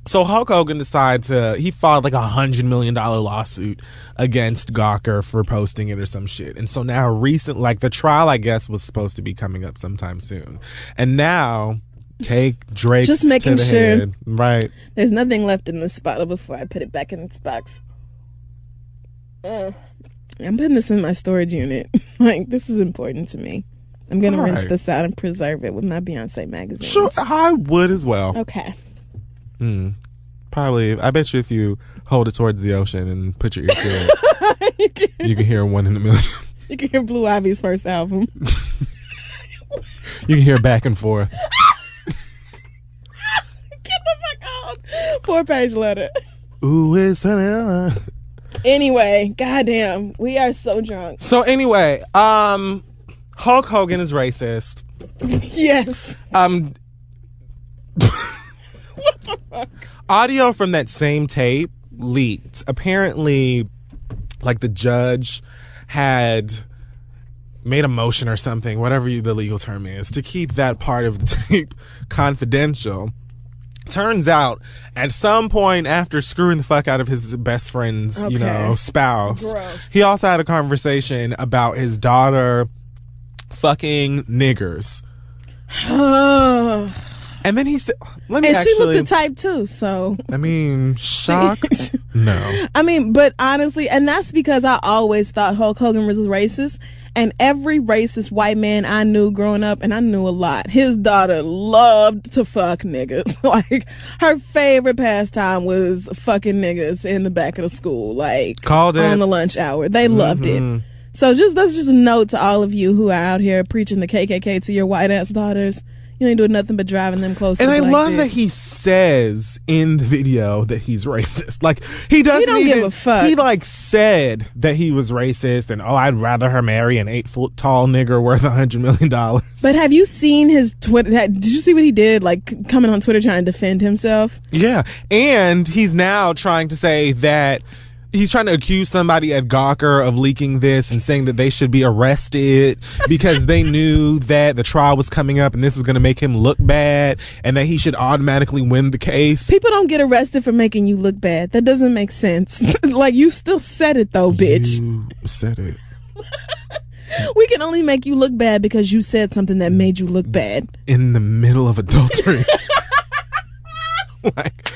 so Hulk Hogan he filed like $100 million lawsuit against Gawker for posting it or some shit. And so now the trial, I guess, was supposed to be coming up sometime soon. And now take Drake Just making to the sure. head. Right. There's nothing left in this bottle before I put it back in its box. I'm putting this in my storage unit. Like, this is important to me. I'm going to All rinse right. this out and preserve it with my Beyonce magazines. Sure, I would as well. Okay. Probably. I bet you if you hold it towards the ocean and put your ear to it, you can hear one in a million. You can hear Blue Ivy's first album. You can hear back and forth. 4-page letter. Ooh, it's Anyway, goddamn, we are so drunk. So anyway, Hulk Hogan is racist. Yes. What the fuck? Audio from that same tape leaked. Apparently, like the judge had made a motion or something, whatever the legal term is, to keep that part of the tape confidential. Turns out, at some point after screwing the fuck out of his best friend's, spouse, Gross. he also had a conversation about his daughter fucking niggers. And then he said, she looked the type too, so. I mean, shocked? No. I mean, but honestly, and that's because I always thought Hulk Hogan was racist. And every racist white man I knew growing up, and I knew a lot, his daughter loved to fuck niggas. Like, her favorite pastime was fucking niggas in the back of the school. Like, called it on the lunch hour. They loved it. So that's just a note to all of you who are out here preaching the KKK to your white ass daughters. You ain't doing nothing but driving them close to the And I black love dick. that he says in the video that he's racist. Like, he doesn't He don't give a fuck. He, like, said that he was racist and, I'd rather her marry an 8-foot tall nigger worth $100 million. But have you seen his Twitter? Did you see what he did? Like, coming on Twitter trying to defend himself? Yeah. And he's now trying to say that he's trying to accuse somebody at Gawker of leaking this and saying that they should be arrested because they knew that the trial was coming up and this was going to make him look bad and that he should automatically win the case. People don't get arrested for making you look bad. That doesn't make sense. Like, you still said it though, bitch. You said it. We can only make you look bad because you said something that made you look bad. In the middle of adultery. Like,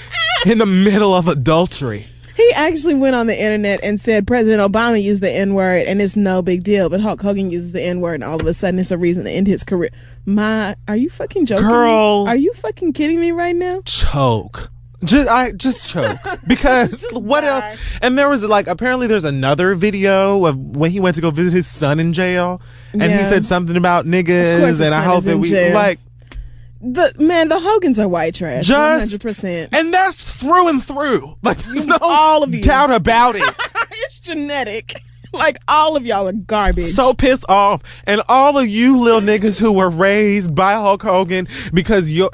in the middle of adultery. He actually went on the internet and said President Obama used the N-word and it's no big deal, but Hulk Hogan uses the N-word and all of a sudden it's a reason to end his career. Are you fucking joking? Girl. Are you fucking kidding me right now? Choke. Just choke. Because what else? And there was apparently there's another video of when he went to go visit his son in jail and he said something about niggas and I hope that we jail. The Hogans are white trash. Just 100%. And that's through and through. Like, there's no all of you. doubt about it. It's genetic. Like, all of y'all are garbage. So pissed off. And all of you little niggas who were raised by Hulk Hogan because you're...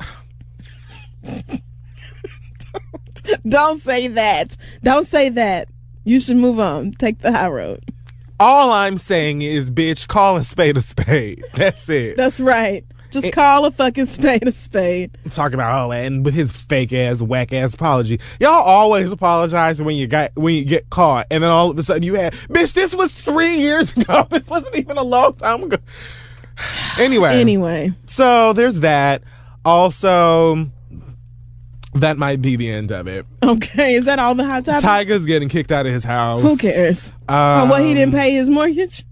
Don't say that. Don't say that. You should move on. Take the high road. All I'm saying is, bitch, call a spade a spade. That's it. That's right. Just call a fucking spade a spade. Talking about and with his fake ass, whack ass apology. Y'all always apologize when you get caught, and then all of a sudden you had, bitch, this was 3 years ago. This wasn't even a long time ago. Anyway. So there's that. Also, that might be the end of it. Okay, is that all the hot topics? Tiger's getting kicked out of his house. Who cares? He didn't pay his mortgage?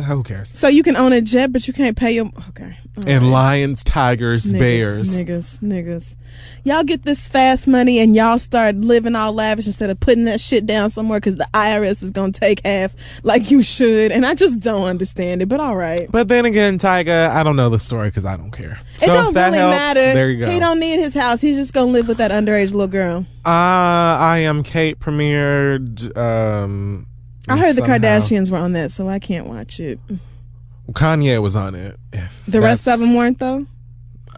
Who cares? So you can own a jet, but you can't pay your... Okay. And lions, tigers, bears. Niggas. Y'all get this fast money and y'all start living all lavish instead of putting that shit down somewhere because the IRS is going to take half like you should. And I just don't understand it, but all right. But then again, Tiger, I don't know the story because I don't care. It don't really matter. There you go. He don't need his house. He's just going to live with that underage little girl. I Am Kate premiered... I heard the Kardashians were on that, so I can't watch it. Kanye was on it. The rest of them weren't, though?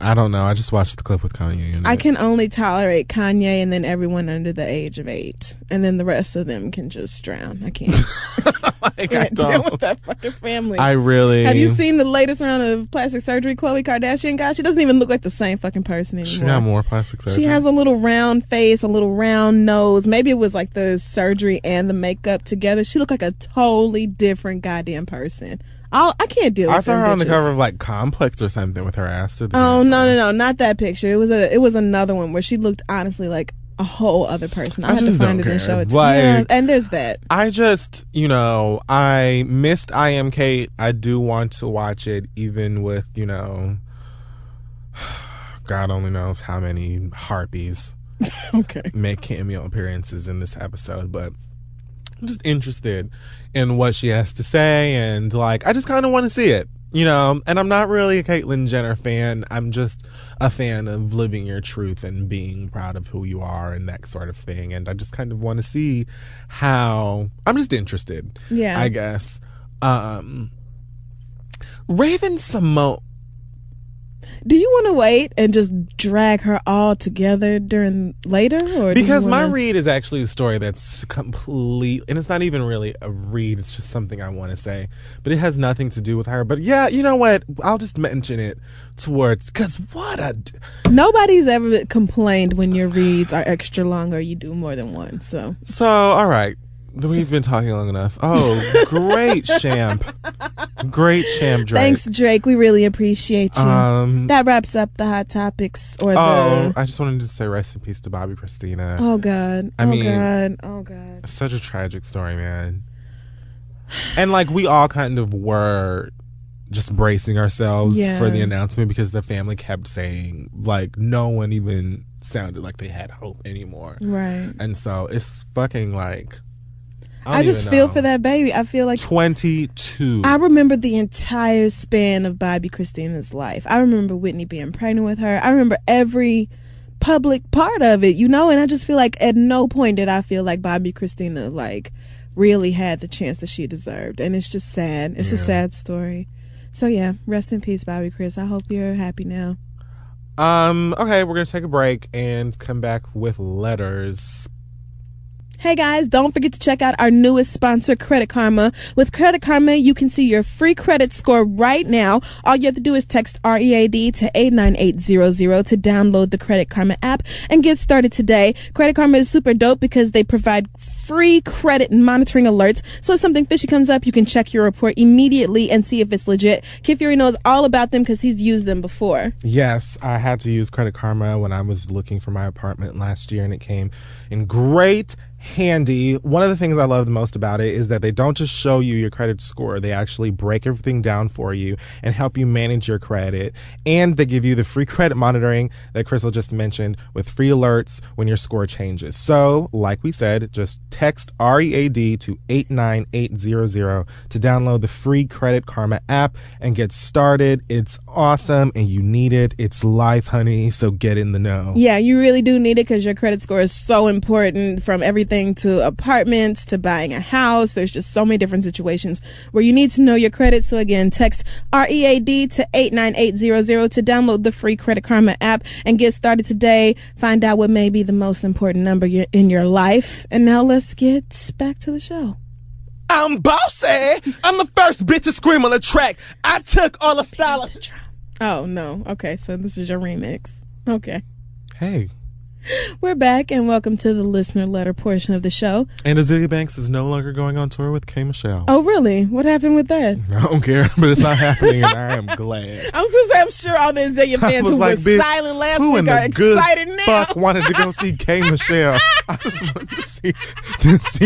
I don't know. I just watched the clip with Kanye in it. I can only tolerate Kanye and then everyone under the age of 8. And then the rest of them can just drown. I can't. I can't deal with that fucking family. Have you seen the latest round of plastic surgery Khloe Kardashian got? She doesn't even look like the same fucking person anymore. She got more plastic surgery. She has a little round face, a little round nose. Maybe it was like the surgery and the makeup together. She looked like a totally different goddamn person. I can't deal with I saw her on the bitches. cover of Complex or something with her ass to the no, not that picture. It was another one where she looked honestly like a whole other person. I had to find it and show it to you. Yeah, and there's that. I just, I missed I Am Kate. I do want to watch it even with, God only knows how many harpies make cameo appearances in this episode, but I'm just interested in what she has to say, and I just kind of want to see it. You know, and I'm not really a Caitlyn Jenner fan. I'm just a fan of living your truth and being proud of who you are and that sort of thing. And I just kind of want to see how. I'm just interested. Yeah. I guess. Raven Simone. Do you want to wait and just drag her all together during later, or Because do you my wanna... read is actually a story that's complete, and it's not even really a read. It's just something I want to say, but it has nothing to do with her. But yeah, you know what? I'll just mention it towards because Nobody's ever complained when your reads are extra long or you do more than one. So all right. We've been talking long enough. Oh, great champ. Great champ, Drake. Thanks, Drake. We really appreciate you. That wraps up the hot topics I just wanted to say rest in peace to Bobby Christina. Oh God. I mean, God. Oh God. Such a tragic story, man. And like we all kind of were just bracing ourselves for the announcement because the family kept saying like no one even sounded like they had hope anymore. Right. And so it's fucking like I just feel for that baby. I feel like 22. I remember the entire span of Bobby Christina's life. I remember Whitney being pregnant with her. I remember every public part of it, you know, and I just feel like at no point did I feel like Bobby Christina like really had the chance that she deserved. And it's just sad. It's a sad story. So yeah, rest in peace, Bobby Chris. I hope you're happy now. Okay, we're gonna take a break and come back with letters. Hey guys, don't forget to check out our newest sponsor, Credit Karma. With Credit Karma, you can see your free credit score right now. All you have to do is text READ to 89800 to download the Credit Karma app and get started today. Credit Karma is super dope because they provide free credit and monitoring alerts. So if something fishy comes up, you can check your report immediately and see if it's legit. Kid Fury knows all about them because he's used them before. Yes, I had to use Credit Karma when I was looking for my apartment last year, and it came in great handy. One of the things I love the most about it is that they don't just show you your credit score, they actually break everything down for you and help you manage your credit, and they give you the free credit monitoring that Crystal just mentioned with free alerts when your score changes. So like we said, just text READ to 89800 to download the free Credit Karma app and get started. It's awesome and you need it. It's life, honey, so get in the know. Yeah, you really do need it because your credit score is so important, from everything to apartments to buying a house. There's just so many different situations where you need to know your credit. So again, text READ to 89800 to download the free Credit Karma app and get started today. Find out what may be the most important number in your life. And now let's get back to the show. I'm bossy. I'm the first bitch to scream on the track. I took all the style of the track. Oh no. Okay, so this is your remix. Okay. Hey. We're back and welcome to the listener letter portion of the show. And Azealia Banks is no longer going on tour with K. Michelle. Oh really? What happened with that? I don't care, but it's not happening, and I am glad. I was gonna say, I'm sure all the Azealia fans who like, were silent last week are excited now. Fuck wanted to go see K. Michelle. I just wanted to see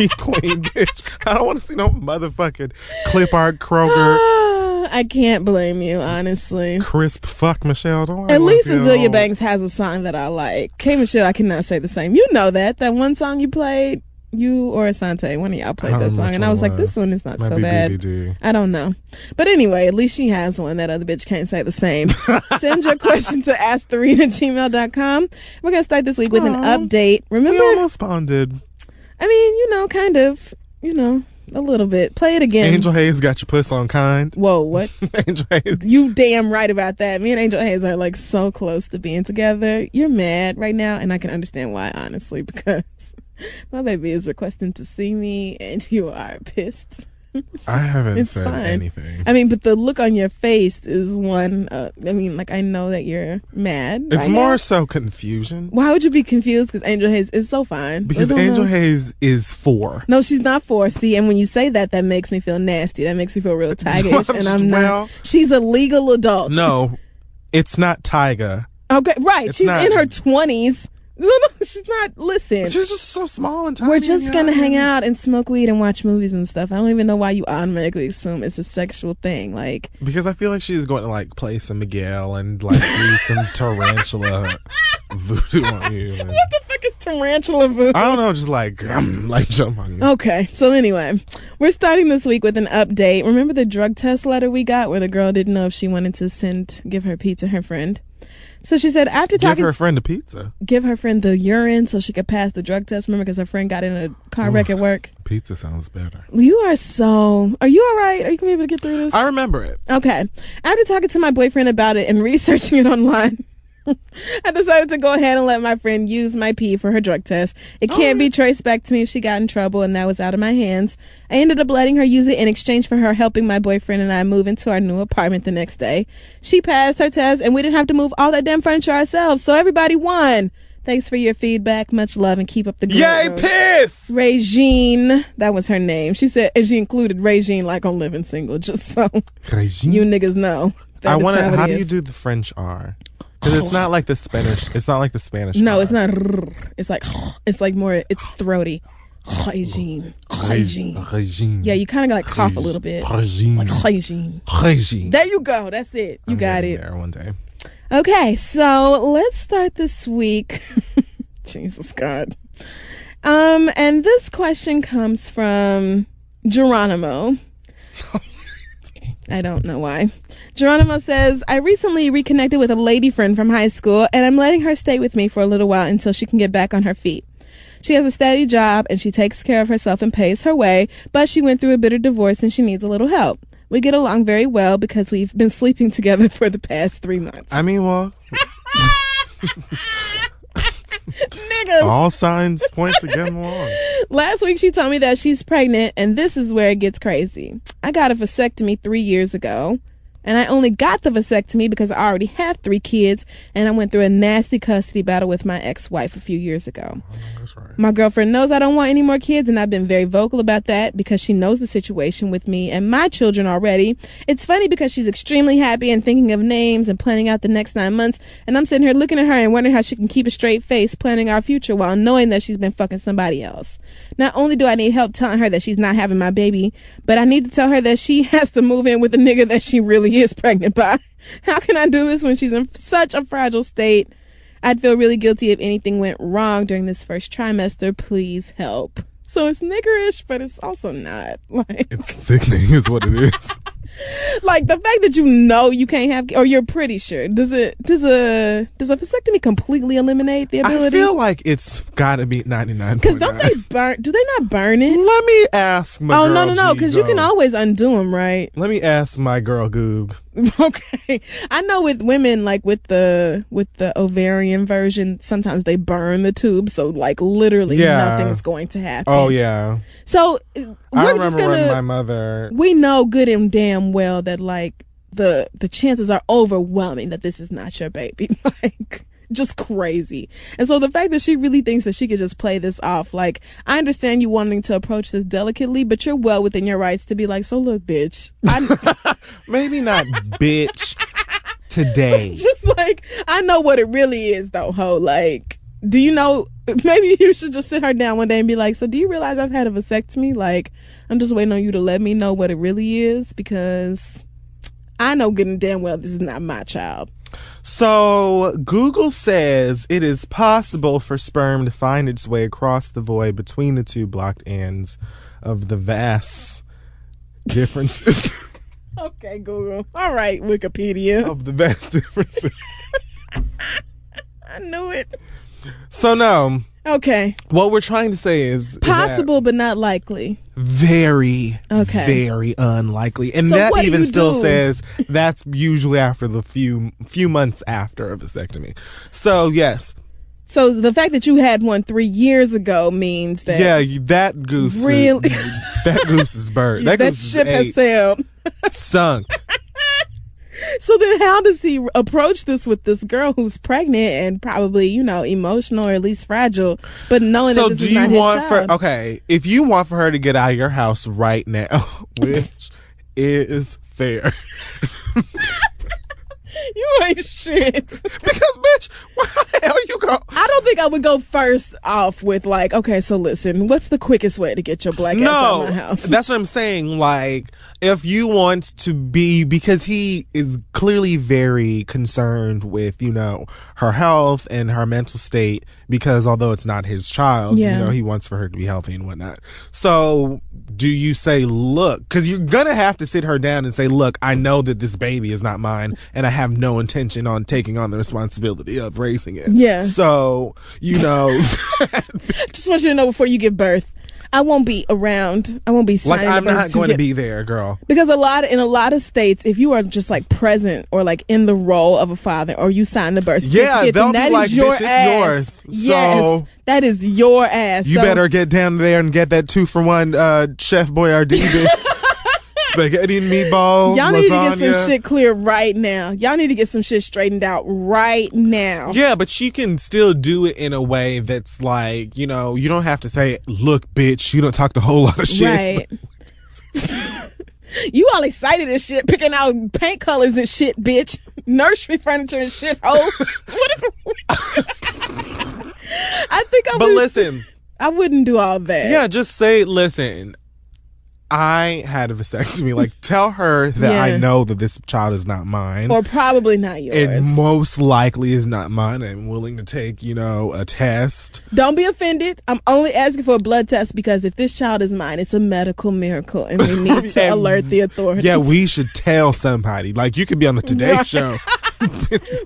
Queen, bitch. I don't want to see no motherfucking clip art Kroger. I can't blame you, honestly. Crisp fuck Michelle. Don't At least Azealia Banks has a song that I like. K. Michelle, I cannot say the same. You know that one song you played, you or Asante, one of y'all played that song, and I was like, this one is not so bad. DVD. I don't know. But anyway, at least she has one. That other bitch can't say the same. Send your question to asktheread@gmail.com. We're going to start this week with an update. Remember? We almost bonded. I mean, kind of, a little bit. Play it again. Angel Hayes got your puss on kind. Whoa, what? Angel Hayes. You damn right about that. Me and Angel Hayes are like so close to being together. You're mad right now, and I can understand why, honestly, because my baby is requesting to see me, and you are pissed. I haven't said anything. I mean, but the look on your face is one. I know that you're mad. It's more so confusion. Why would you be confused? Because Angel Hayes is so fine. Because Angel Hayes is 4. No, she's not 4. See, and when you say that, that makes me feel nasty. That makes me feel real tigerish, and I'm not. She's a legal adult. No, it's not Tyga. Okay, right. She's in her 20s. No, she's not. Listen. She's just so small and tiny. We're just going to hang out and smoke weed and watch movies and stuff. I don't even know why you automatically assume it's a sexual thing. Because I feel like she's going to play some Miguel and do some tarantula voodoo on you. What the fuck is Tarantula food. I don't know, just like jump on you. Okay, so anyway, we're starting this week with an update. Remember the drug test letter we got where the girl didn't know if she wanted to give her pizza to her friend? So she said after talking... Give her friend a pizza. Give her friend the urine so she could pass the drug test. Remember, because her friend got in a car wreck at work. Pizza sounds better. You are so... Are you all right? Are you going to be able to get through this? I remember it. Okay. After talking to my boyfriend about it and researching it online... I decided to go ahead and let my friend use my pee for her drug test. It can't be traced back to me if she got in trouble, and that was out of my hands. I ended up letting her use it in exchange for her helping my boyfriend and I move into our new apartment the next day. She passed her test, and we didn't have to move all that damn furniture ourselves, so everybody won. Thanks for your feedback. Much love, and keep up the great work. Piss! Regine, that was her name. She said, and she included Regine like on Living Single, just so Regine? you niggas know. How do you do the French R? Because it's not like the Spanish. It's not like the Spanish. No, R. it's not. It's like more. It's throaty. Regine. Regine. Yeah, you kind of like cough a little bit. Regine. Like regine. Regine. There you go. That's it. You got it. There one day. Okay, so let's start this week. Jesus God. And this question comes from Geronimo. I don't know why. Geronimo says, I recently reconnected with a lady friend from high school, and I'm letting her stay with me for a little while until she can get back on her feet. She has a steady job, and she takes care of herself and pays her way, but she went through a bitter divorce, and she needs a little help. We get along very well because we've been sleeping together for the past 3 months. I mean, well... Niggas. All signs point to getting along. Last week she told me that she's pregnant, and this is where it gets crazy. I got a vasectomy 3 years ago, and I only got the vasectomy because I already have 3 kids, and I went through a nasty custody battle with my ex-wife a few years ago. That's right. My girlfriend knows I don't want any more kids, and I've been very vocal about that because she knows the situation with me and my children already. It's funny because she's extremely happy and thinking of names and planning out the next 9 months, and I'm sitting here looking at her and wondering how she can keep a straight face planning our future while knowing that she's been fucking somebody else. Not only do I need help telling her that she's not having my baby, but I need to tell her that she has to move in with the nigga that she really is pregnant by. How can I do this when she's in such a fragile state? I'd feel really guilty if anything went wrong during this first trimester. Please help. So it's niggerish, but it's also not. Like, it's sickening is what it is. Like the fact that you know you can't have, or you're pretty sure. Does a vasectomy completely eliminate the ability? I feel like it's got to be 99.9. Because don't they burn? Do they not burn it? Let me ask my girl. No. Because you can always undo them, right? Let me ask my girl Goog. Okay, I know with women, like with the ovarian version, sometimes they burn the tube, so like literally nothing is going to happen. Oh yeah. So we're just gonna. When my mother. We know good and damn well that like the chances are overwhelming that this is not your baby. Like just crazy. And so the fact that she really thinks that she could just play this off, like I understand you wanting to approach this delicately, but you're well within your rights to be like, so look, bitch. Maybe not bitch today. Just like, I know what it really is though, ho. Like, do you know, maybe you should just sit her down one day and be like, so do you realize I've had a vasectomy? Like, I'm just waiting on you to let me know what it really is, because I know good and damn well this is not my child. So Google says it is possible for sperm to find its way across the void between the two blocked ends of the vas differences. Okay, Google. All right, Wikipedia. Of the vas differences. I knew it. So no. Okay. What we're trying to say is possible, but not likely. Very, very unlikely. And so that even do? still says that's usually after the few months after a vasectomy. So yes. So the fact that you had one 3 years ago means that that goose really that goose is bird. That goose ship has sailed. Sunk. So then how does he approach this with this girl who's pregnant and probably, emotional or at least fragile, but knowing that this is not his child? Okay, if you want for her to get out of your house right now, which is fair. You ain't shit. Because, bitch, where the hell you go? I don't think I would go first off with like, okay, so listen, what's the quickest way to get your black ass out of my house? That's what I'm saying. Like, if you want to be, because he is clearly very concerned with, you know, her health and her mental state, because although it's not his child, you know, he wants for her to be healthy and whatnot. So do you say, look, because you're going to have to sit her down and say, look, I know that this baby is not mine and I have no intention on taking on the responsibility of raising it. Yeah. So, you know. Just want you to know before you give birth, I won't be around. I won't be signing like, I'm the birth not going to be there, girl. Because in a lot of states, if you are just like present or like in the role of a father, or you sign the birth certificate, they'll then that be like, is your bitch, ass. it's yours. Yes, So that is your ass. you better get down there and get that 2-for-1 Chef Boyardee bitch. Spaghetti and meatballs. Y'all need to get some lasagna. shit clear right now. Y'all need to get some shit straightened out right now. Yeah, but you can still do it in a way that's like, you know, you don't have to say, look, bitch, you don't talk the whole lot of shit. Right. You all excited as shit, picking out paint colors and shit, bitch. Nursery furniture and shit, ho. What is I think I But would. listen. I wouldn't do all that. Yeah, just say, listen, I had a vasectomy. Like, tell her that I know that this child is not mine. Or probably not yours. It most likely is not mine. I'm willing to take, you know, a test. Don't be offended. I'm only asking for a blood test because if this child is mine, it's a medical miracle and we need to alert the authorities. Yeah, we should tell somebody. Like, you could be on the Today Show.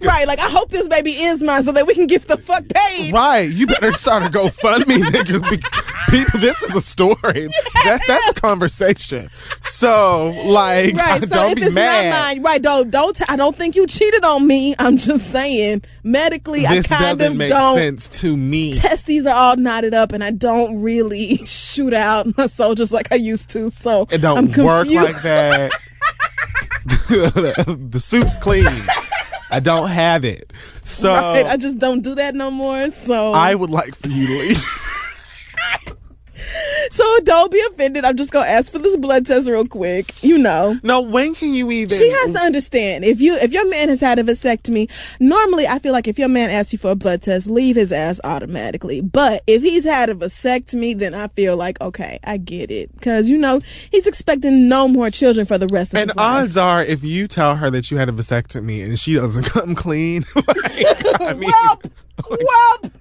Right, like, I hope this baby is mine so that we can get the fuck paid. Right, you better start a GoFundMe, nigga. People, this is a story. That's a conversation. So, like, right, so don't if be it's mad. not mine, right? I don't think you cheated on me. I'm just saying, medically, This I kind doesn't of make don't. sense to me. Testes are all knotted up, and I don't really shoot out my soldiers like I used to. So It don't I'm confused. work like that. The soup's clean. I don't have it. So Right, I just don't do that no more. So I would like for you to leave. So don't be offended. I'm just gonna ask for this blood test real quick. You know. No, when can you even? She has to understand. If your man has had a vasectomy, normally I feel like if your man asks you for a blood test, leave his ass automatically. But if he's had a vasectomy, then I feel like, okay, I get it. Because, you know, he's expecting no more children for the rest of his life. And odds are, if you tell her that you had a vasectomy and she doesn't come clean, like, I mean, Whoop!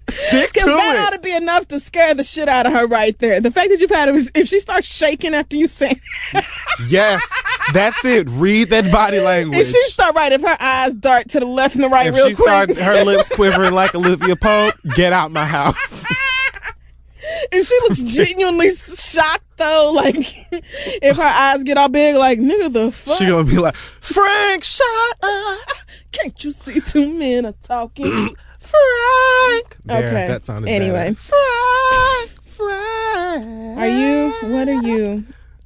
stick to Because that it. ought to be enough to scare the shit out of her right there. The fact that you've had it, if she starts shaking after you say Yes, that's it. Read that body language. if she start right, if her eyes dart to the left and the right if real she quick. start her lips quivering like Olivia Pope, get out my house. If she looks genuinely shocked though, like if her eyes get all big, like, nigga, the fuck? She gonna be like, Frank, shut up. Can't you see two men are talking? Frank. There, Okay. that sounded Anyway. better. Frank. What are you?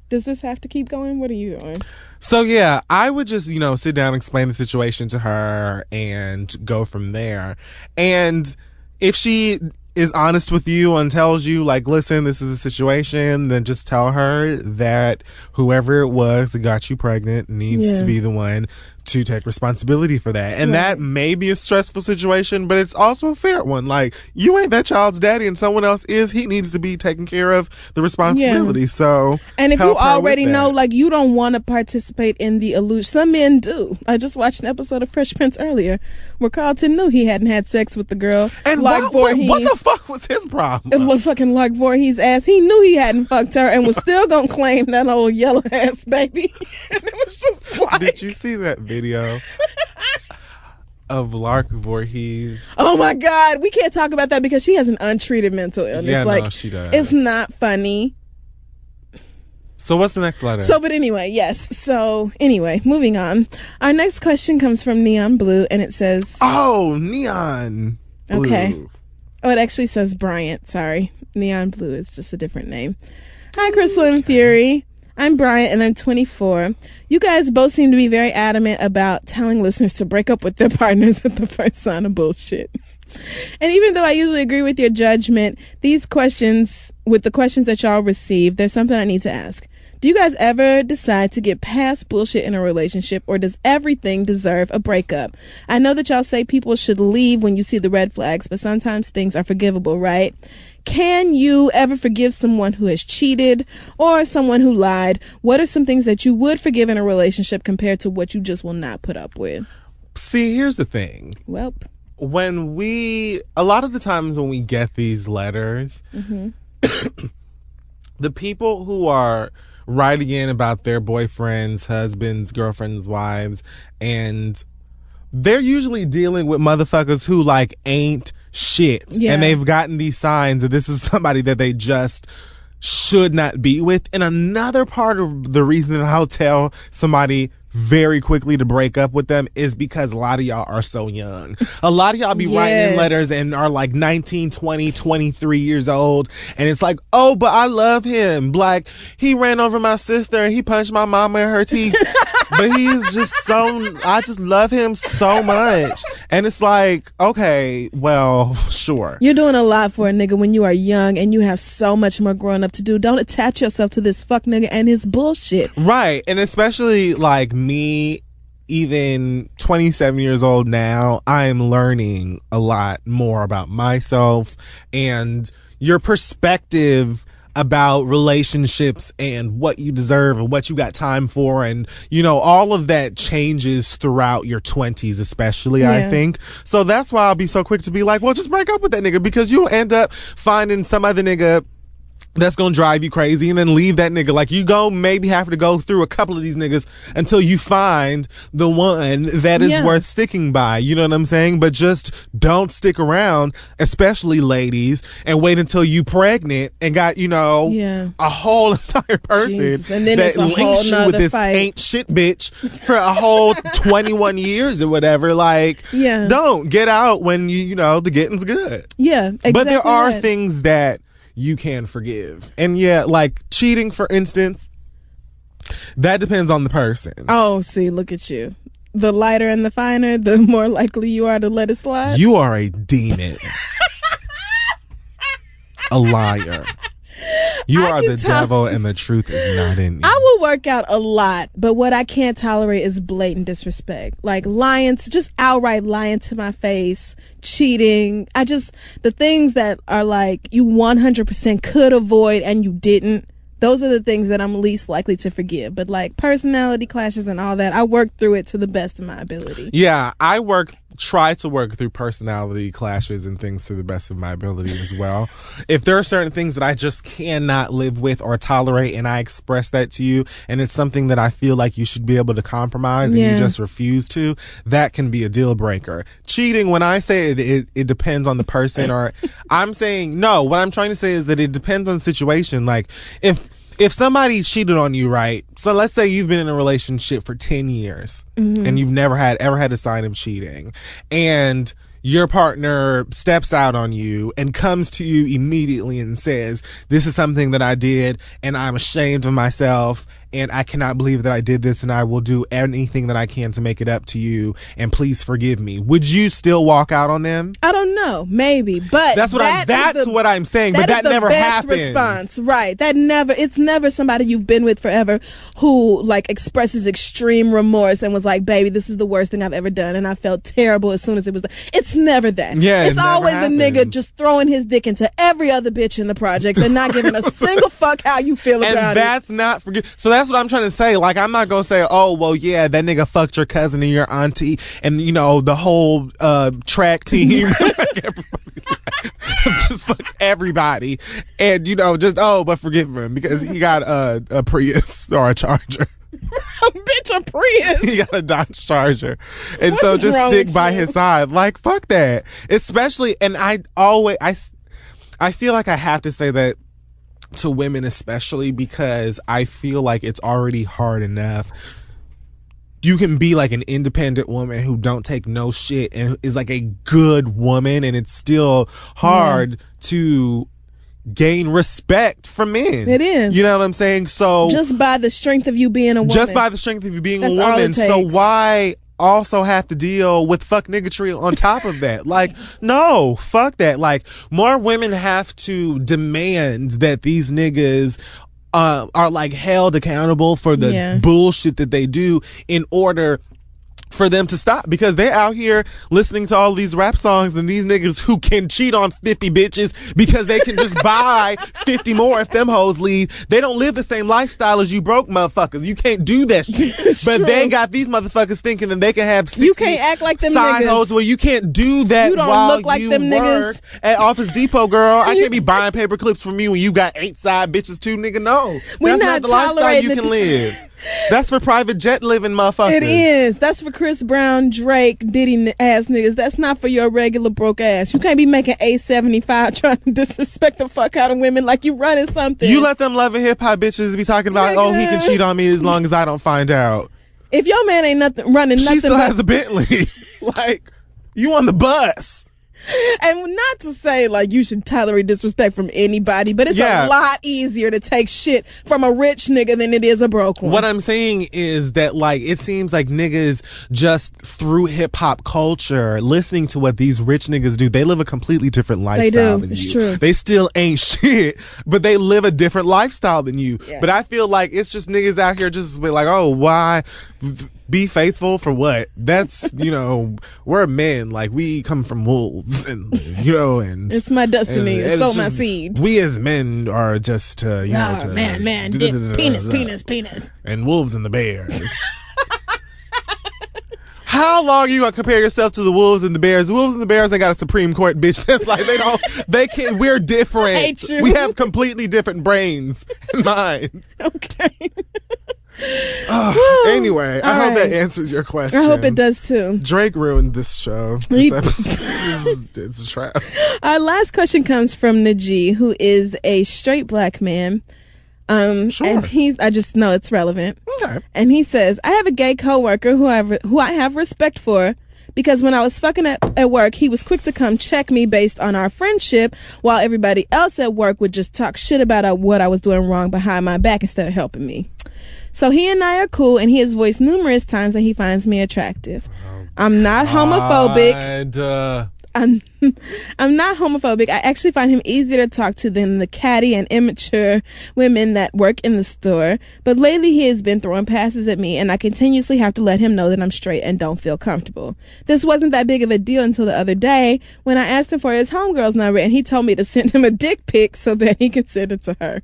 Does this have to keep going? What are you doing? So yeah, I would just, sit down and explain the situation to her and go from there. And if she is honest with you and tells you, like, listen, this is the situation, then just tell her that whoever it was that got you pregnant needs to be the one to take responsibility for that. And that may be a stressful situation, but it's also a fair one. Like, you ain't that child's daddy and someone else is. He needs to be taking care of the responsibility. So, and if you help her with already that. know, like, you don't want to participate in the illusion. Some men do. I just watched an episode of Fresh Prince earlier where Carlton knew he hadn't had sex with the girl. And like what the fuck was his problem? It was fucking like Voorhees ass. He knew he hadn't fucked her and was still gonna claim that old yellow ass baby. And it was just like, Did you see that video of Lark Voorhees? oh my God, we can't talk about that because she has an untreated mental illness. Yeah, like, no, she does. It's not funny. So what's the next letter? So, but anyway, yes. So, anyway, moving on. Our next question comes from Neon Blue, and it says, oh, Neon Blue. Okay. Oh, it actually says Bryant. Sorry. Neon Blue is just a different name. Hi, Crystal and Fury. I'm Bryant, and I'm 24. You guys both seem to be very adamant about telling listeners to break up with their partners at the first sign of bullshit. And even though I usually agree with your judgment, with the questions that y'all receive, there's something I need to ask. Do you guys ever decide to get past bullshit in a relationship, or does everything deserve a breakup? I know that y'all say people should leave when you see the red flags, but sometimes things are forgivable, right? Can you ever forgive someone who has cheated or someone who lied? What are some things that you would forgive in a relationship compared to what you just will not put up with? See, here's the thing. Well, A lot of the times when we get these letters, the people who are writing in about their boyfriends, husbands, girlfriends, wives, and they're usually dealing with motherfuckers who like ain't shit. Yeah. And they've gotten these signs that this is somebody that they just should not be with. And another part of the reason that I'll tell somebody very quickly to break up with them is because a lot of y'all are so young. A lot of y'all be writing in letters and are like 19, 20, 23 years old. And it's like, oh, but I love him. Like, he ran over my sister and he punched my mama in her teeth. But he's just I just love him so much. And it's like, okay, well, sure. You're doing a lot for a nigga when you are young and you have so much more growing up to do. Don't attach yourself to this fuck nigga and his bullshit. Right. And especially like me, even 27 years old now, I am learning a lot more about myself and your perspective about relationships and what you deserve and what you got time for, and you know, all of that changes throughout your 20s especially. I think so. That's why I'll be so quick to be like, well, just break up with that nigga, because you'll end up finding some other nigga that's gonna drive you crazy, and then leave that nigga. Like, you maybe have to go through a couple of these niggas until you find the one that is worth sticking by. You know what I'm saying? But just don't stick around, especially ladies, and wait until you pregnant and got, you know, a whole entire person Jesus. And then that it's a whole links you with nother this fight. ain't shit bitch for a whole 21 years or whatever. Like, don't get out when you know the getting's good. Yeah, exactly. But there are things that you can forgive. And like cheating, for instance, that depends on the person. Oh, see, look at you. The lighter and the finer, the more likely you are to let it slide. You are a demon. A liar. You are the devil and the truth is not in you. I will work out a lot, but what I can't tolerate is blatant disrespect. Like lying, just outright lying to my face, cheating. The things that are like you 100% could avoid and you didn't, those are the things that I'm least likely to forgive. But like personality clashes and all that, I work through it to the best of my ability. Yeah, try to work through personality clashes and things to the best of my ability as well. If there are certain things that I just cannot live with or tolerate, and I express that to you, and it's something that I feel like you should be able to compromise and you just refuse to, that can be a deal breaker. Cheating, when I say it depends on the person, or I'm saying, no, what I'm trying to say is that it depends on the situation. Like, if somebody cheated on you, right? So let's say you've been in a relationship for 10 years and you've never ever had a sign of cheating, and your partner steps out on you and comes to you immediately and says, this is something that I did and I'm ashamed of myself and I cannot believe that I did this, and I will do anything that I can to make it up to you, and please forgive me. Would you still walk out on them? I don't know, maybe, but that's what I'm saying. But that never happens. Response, right? It's never somebody you've been with forever who like expresses extreme remorse and was like, "Baby, this is the worst thing I've ever done, and I felt terrible as soon as it was done." It's never that. Yeah, it's always a nigga just throwing his dick into every other bitch in the projects and not giving a single fuck how you feel about it. And that's not So that's what I'm trying to say. Like, I'm not gonna say, oh, well, yeah, that nigga fucked your cousin and your auntie and, you know, the whole track team. Just fucked everybody. And, you know, but forgive him because he got a Prius or a Charger. Bitch, a Prius. He got a Dodge Charger. And so just stick by his side. Like, fuck that. Especially, and I feel like I have to say that to women especially, because I feel like it's already hard enough. You can be like an independent woman who don't take no shit and is like a good woman, and it's still hard to gain respect from men. It is. You know what I'm saying? So just by the strength of you being a woman. Just by the strength of you being That's a all woman. it takes. So why also have to deal with fuck niggatry on top of that? Like, no, fuck that. Like, more women have to demand that these niggas are like held accountable for the bullshit that they do in order for them to stop, because they're out here listening to all these rap songs and these niggas who can cheat on 50 bitches because they can just buy 50 more if them hoes leave. They don't live the same lifestyle as you broke motherfuckers. You can't do that shit. But they got these motherfuckers thinking that they can have 60 you can't act like them side niggas. Hoes where you can't do that. You don't while look like you them work niggas at Office Depot, girl. I can't be buying paper clips from you when you got 8 side bitches too, nigga. No, We're that's not the lifestyle you can live. That's for private jet living motherfuckers. It is. That's for Chris Brown, Drake, Diddy ass niggas. That's not for your regular broke ass. You can't be making $8.75 trying to disrespect the fuck out of women like you running something. You let them love and hip hop bitches be talking about, oh, he can cheat on me as long as I don't find out. If your man ain't running nothing, she still has a Bentley. Like, you on the bus. And not to say like you should tolerate disrespect from anybody, but it's a lot easier to take shit from a rich nigga than it is a broke one. What I'm saying is that like it seems like niggas just through hip hop culture, listening to what these rich niggas do, they live a completely different lifestyle than it's you. True. They still ain't shit, but they live a different lifestyle than you. Yeah. But I feel like it's just niggas out here just be like, oh, why? Be faithful for what? That's, you know, we're men. Like, we come from wolves, and, you know, and it's my destiny. And sow my seed. We as men are just, you know, man, penis. And wolves and the bears. How long are you gonna compare yourself to the wolves and the bears? The wolves and the bears ain't got a Supreme Court, bitch. That's like they can't. We're different. I hate you. We have completely different brains and minds. Okay. Anyway, I hope that answers your question. I hope it does too. Drake ruined this show. It's a trap. Our last question comes from Najee, who is a straight black man. Sure. And I just know it's relevant. Okay. And he says, I have a gay coworker who I have respect for, because when I was fucking at work, he was quick to come check me based on our friendship, while everybody else at work would just talk shit about what I was doing wrong behind my back instead of helping me. So he and I are cool, and he has voiced numerous times that he finds me attractive. I'm not homophobic. I'm not homophobic. I actually find him easier to talk to than the catty and immature women that work in the store. But lately he has been throwing passes at me, and I continuously have to let him know that I'm straight and don't feel comfortable. This wasn't that big of a deal until the other day when I asked him for his homegirl's number, and he told me to send him a dick pic so that he can send it to her.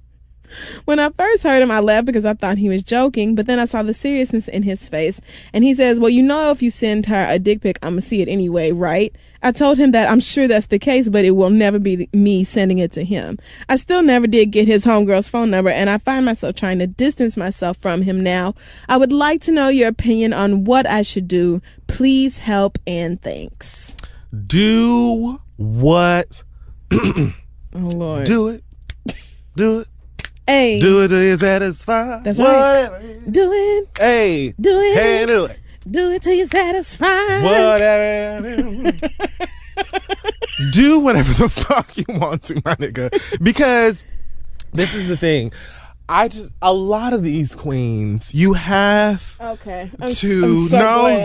When I first heard him, I laughed because I thought he was joking, but then I saw the seriousness in his face, and he says, well, you know, if you send her a dick pic, I'm gonna see it anyway, right? I told him that I'm sure that's the case, but it will never be me sending it to him. I still never did get his homegirl's phone number, and I find myself trying to distance myself from him now. I would like to know your opinion on what I should do. Please help and thanks. Do what? Oh, Lord. Do it. Do it. Hey. Do it till you're satisfied. That's whatever. Right. Do it. Hey. Do it. Hey, do it. Do it till you're satisfied. Whatever. Do whatever the fuck you want to, my nigga. Because this is the thing. A lot of these queens, you have to.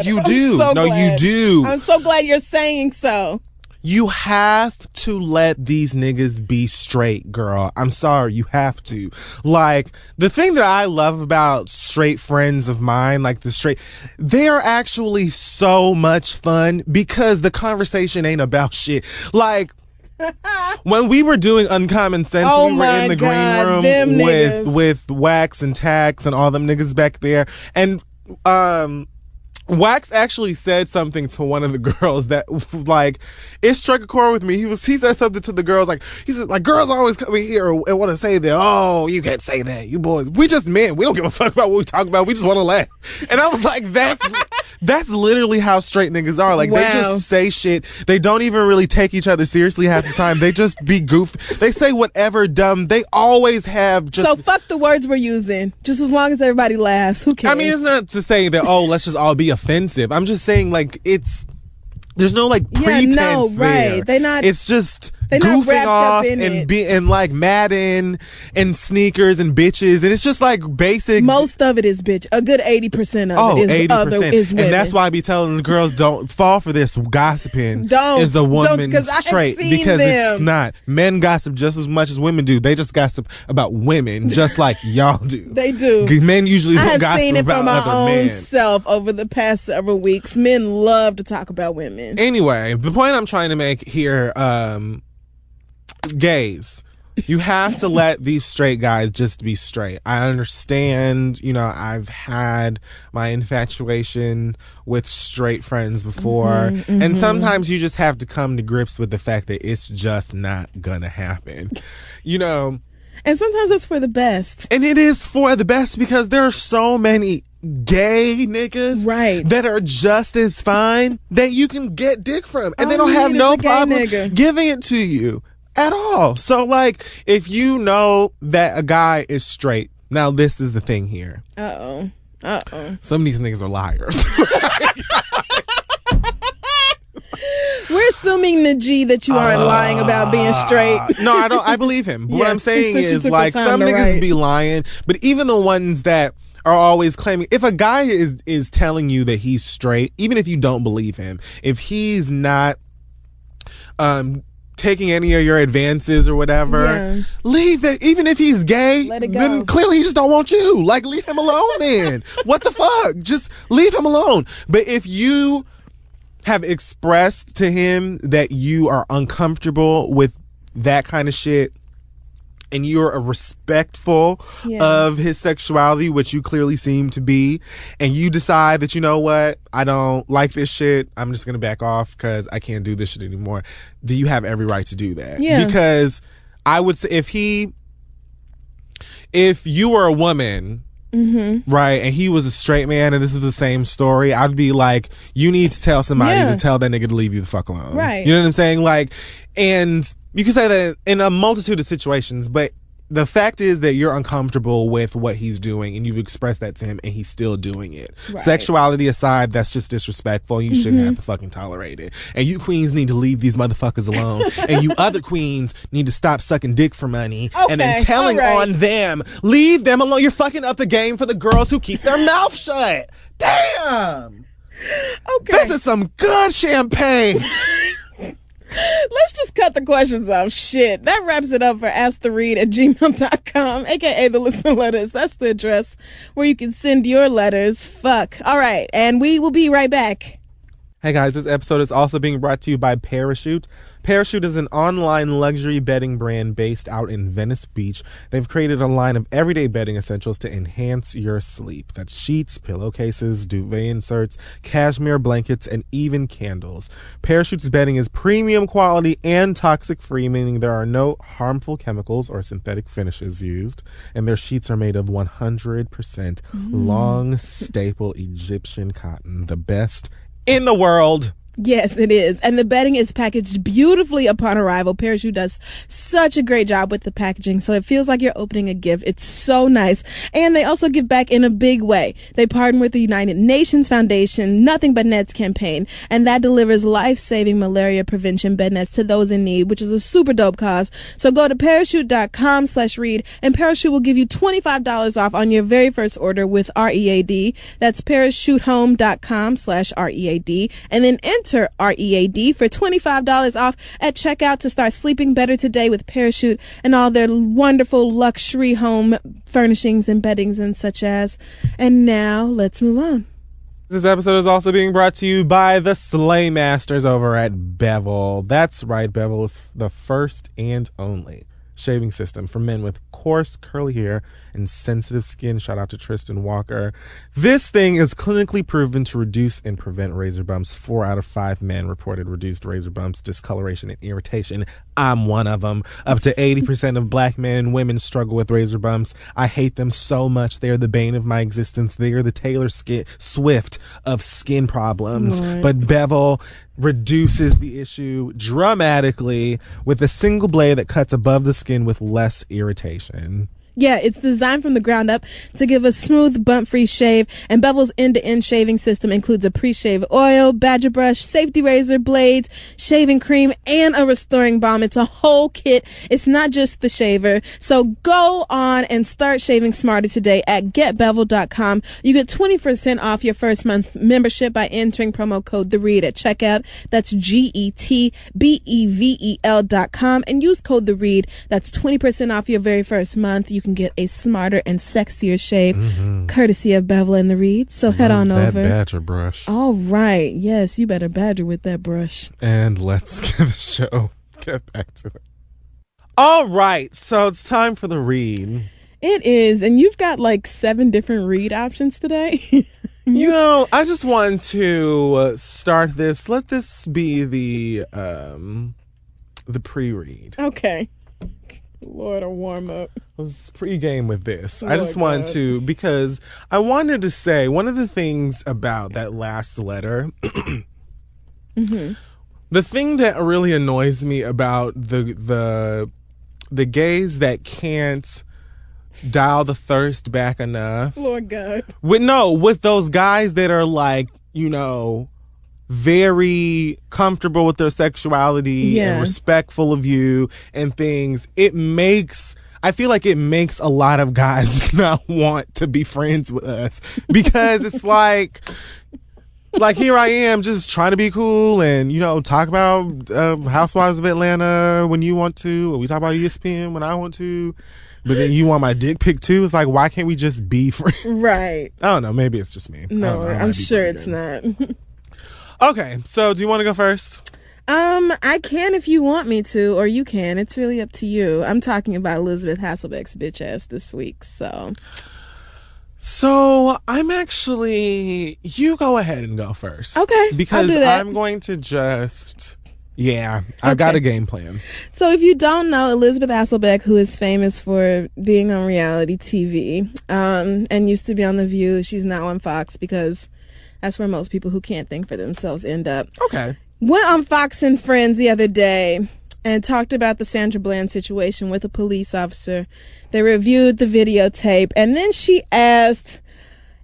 You do. I'm so glad you're saying so. You have to let these niggas be straight, girl. I'm sorry, you have to. Like, the thing that I love about straight friends of mine, like they are actually so much fun because the conversation ain't about shit. Like, when we were doing Uncommon Sense, we were in the green room with Wax and Tax and all them niggas back there. And, Wax actually said something to one of the girls that, like, it struck a chord with me. He said something to the girls, he said, girls always come in here and want to say that, oh, you can't say that, you boys. We just men. We don't give a fuck about what we talk about. We just want to laugh. And I was like, that's literally how straight niggas are. Like, They just say shit. They don't even really take each other seriously half the time. They just be goofy. They say whatever dumb. They always have just... So fuck the words we're using. Just as long as everybody laughs. Who cares? I mean, it's not to say that, let's just all be offensive. I'm just saying, there's no pretense there. They're not. It's just They're not goofing wrapped off up in and it. and like Madden and sneakers and bitches, and it's just like basic. Most of it is bitch. A good 80% of it is 80%. other is women. And that's why I be telling the girls, don't fall for this gossiping. Don't. Is a woman 'cause I have straight? seen Because them. it's not. Men gossip just as much as women do. They just gossip about women, just like y'all do. They do. Men usually I don't have gossip seen it about for my other own men. self over the past several weeks. Men love to talk about women. Anyway, the point I'm trying to make here, gays, you have to let these straight guys just be straight. I understand, I've had my infatuation with straight friends before, and sometimes you just have to come to grips with the fact that it's just not gonna happen. And sometimes it's for the best. And it is for the best because there are so many gay niggas Right. that are just as fine that you can get dick from. And they All don't you have need no is a gay problem nigga. giving it to you at all. So, like, if you know that a guy is straight, now this is the thing here. Uh-oh. Some of these niggas are liars. We're assuming, Najee, that you aren't lying about being straight. No, I don't. I believe him. But what Yeah, I'm saying since you is, took like, the time some to niggas write. be lying, but even the ones that are always claiming, if a guy is telling you that he's straight, even if you don't believe him, if he's not taking any of your advances or whatever, Yeah. leave it. Even if he's gay, Let it go. then clearly he just don't want you. Like, leave him alone then. What the fuck? Just leave him alone. But if you have expressed to him that you are uncomfortable with that kind of shit, and you're respectful of his sexuality, which you clearly seem to be, and you decide that, you know what, I don't like this shit, I'm just gonna back off because I can't do this shit anymore, then you have every right to do that. Yeah. Because I would say if you were a woman, right, and he was a straight man and this was the same story, I'd be like, you need to tell somebody to tell that nigga to leave you the fuck alone. Right. You know what I'm saying? Like, and you can say that in a multitude of situations, but the fact is that you're uncomfortable with what he's doing and you've expressed that to him and he's still doing it. Right. Sexuality aside, that's just disrespectful. You shouldn't have to fucking tolerate it. And you queens need to leave these motherfuckers alone. And you other queens need to stop sucking dick for money and then telling on them. Leave them alone. You're fucking up the game for the girls who keep their mouth shut. Damn. Okay. This is some good champagne. Let's just cut the questions off. Shit. That wraps it up for asktheread@gmail.com, aka the listener letters. That's the address where you can send your letters. Fuck. All right. And we will be right back. Hey guys, this episode is also being brought to you by Parachute. Parachute is an online luxury bedding brand based out in Venice Beach. They've created a line of everyday bedding essentials to enhance your sleep. That's sheets, pillowcases, duvet inserts, cashmere blankets, and even candles. Parachute's bedding is premium quality and toxic free, meaning there are no harmful chemicals or synthetic finishes used. And their sheets are made of 100% long staple Egyptian cotton, the best in the world. Yes, it is. And the bedding is packaged beautifully upon arrival. Parachute does such a great job with the packaging, so it feels like you're opening a gift. It's so nice. And they also give back in a big way. They partner with the United Nations Foundation Nothing But Nets campaign, and that delivers life-saving malaria prevention bed nets to those in need, which is a super dope cause. So go to parachute.com/read, and Parachute will give you $25 off on your very first order with READ. That's parachutehome.com/READ, and then enter READ for $25 off at checkout to start sleeping better today with Parachute and all their wonderful luxury home furnishings and beddings and such as. And now let's move on. This episode is also being brought to you by the Slay Masters over at Bevel. That's right, Bevel is the first and only shaving system for men with coarse, curly hair and sensitive skin. Shout out to Tristan Walker. This thing is clinically proven to reduce and prevent razor bumps. 4 out of 5 men reported reduced razor bumps, discoloration, and irritation. I'm one of them. Up to 80% of black men and women struggle with razor bumps. I hate them so much. They're the bane of my existence. They are the Taylor Swift of skin problems. Right. But Bevel reduces the issue dramatically with a single blade that cuts above the skin with less irritation. Yeah, it's designed from the ground up to give a smooth, bump-free shave, and Bevel's end-to-end shaving system includes a pre-shave oil, badger brush, safety razor, blades, shaving cream, and a restoring balm. It's a whole kit. It's not just the shaver. So go on and start shaving smarter today at getbevel.com. You get 20% off your first month membership by entering promo code THEREAD at checkout. That's GETBEVEL.com, and use code THEREAD. That's 20% off your very first month. You can get a smarter and sexier shave, courtesy of Bevel and the Reed. So head on that over. Badger brush. All right. Yes, you better badger with that brush. And let's get back to it. All right. So it's time for the read. It is. And you've got like 7 different read options today. You know, I just wanted to start this. Let this be the pre-read. Okay. Lord, a warm up. Let's pre-game with this. Lord I just wanted God. to, because I wanted to say one of the things about that last letter, the thing that really annoys me about the gays that can't dial the thirst back enough. Lord God. With those guys that are like, you know, very comfortable with their sexuality and respectful of you and things, I feel like it makes a lot of guys not want to be friends with us, because it's like here I am just trying to be cool and, you know, talk about Housewives of Atlanta when you want to, or we talk about ESPN when I want to, but then you want my dick pic too. It's like, why can't we just be friends? Right. I don't know, maybe it's just me. No, I'm sure it's not. Okay, so do you want to go first? I can if you want me to, or you can. It's really up to you. I'm talking about Elizabeth Hasselbeck's bitch ass this week, so. So I'm actually, you go ahead and go first. Okay, because I'll do that. I'm going to just, I've got a game plan. So if you don't know, Elizabeth Hasselbeck, who is famous for being on reality TV, and used to be on The View, she's now on Fox because that's where most people who can't think for themselves end up. Okay. Went on Fox and Friends the other day and talked about the Sandra Bland situation with a police officer. They reviewed the videotape, and then she asked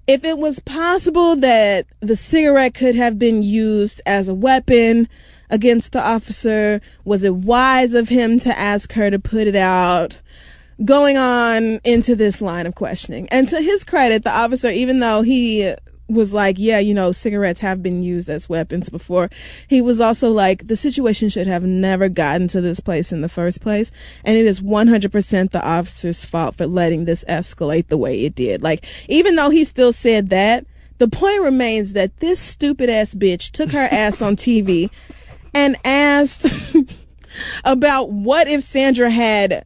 if it was possible that the cigarette could have been used as a weapon against the officer. Was it wise of him to ask her to put it out? Going on into this line of questioning. And to his credit, the officer, even though he was like, yeah, you know, cigarettes have been used as weapons before, he was also like, the situation should have never gotten to this place in the first place, and it is 100% the officer's fault for letting this escalate the way it did. Like, even though he still said that, the point remains that this stupid ass bitch took her ass on TV and asked about what if Sandra had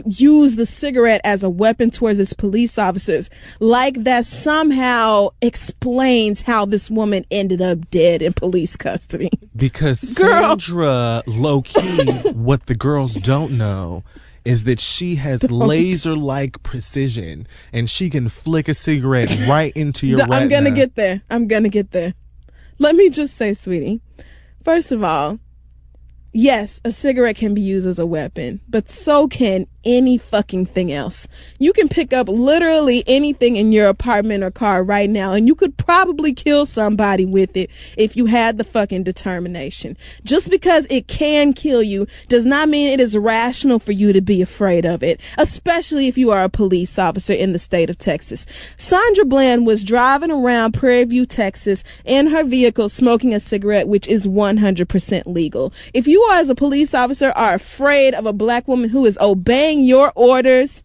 use the cigarette as a weapon towards his police officers, like that somehow explains how this woman ended up dead in police custody. Because Sandra, low-key, what the girls don't know is that she has laser-like precision, and she can flick a cigarette right into your retina. I'm gonna get there. Let me just say, sweetie, first of all, yes, a cigarette can be used as a weapon, but so can any fucking thing else. You can pick up literally anything in your apartment or car right now, and you could probably kill somebody with it if you had the fucking determination. Just because it can kill you does not mean it is rational for you to be afraid of it, especially if you are a police officer in the state of Texas. Sandra Bland was driving around Prairie View, Texas in her vehicle smoking a cigarette, which is 100% legal. If you as a police officer are afraid of a black woman who is obeying your orders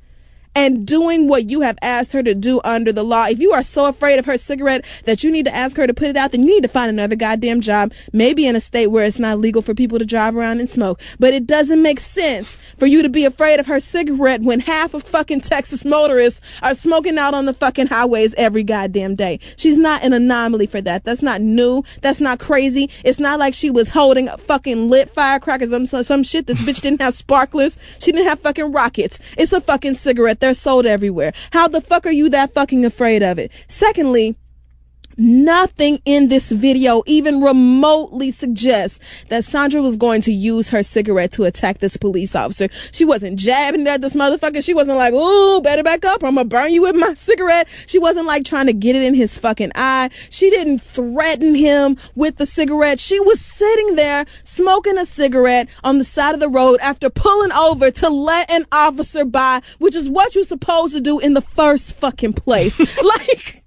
and doing what you have asked her to do under the law, if you are so afraid of her cigarette that you need to ask her to put it out, then you need to find another goddamn job, maybe in a state where it's not legal for people to drive around and smoke. But it doesn't make sense for you to be afraid of her cigarette when half of fucking Texas motorists are smoking out on the fucking highways every goddamn day. She's not an anomaly for that. That's not new. That's not crazy. It's not like she was holding fucking lit firecrackers or some shit. This bitch didn't have sparklers. She didn't have fucking rockets. It's a fucking cigarette. They're sold everywhere. How the fuck are you that fucking afraid of it? Secondly, Nothing in this video even remotely suggests that Sandra was going to use her cigarette to attack this police officer. She wasn't jabbing at this motherfucker. She wasn't like, ooh, better back up, I'm gonna burn you with my cigarette. She wasn't like trying to get it in his fucking eye. She didn't threaten him with the cigarette. She was sitting there smoking a cigarette on the side of the road after pulling over to let an officer by, which is what you're supposed to do in the first fucking place. Like,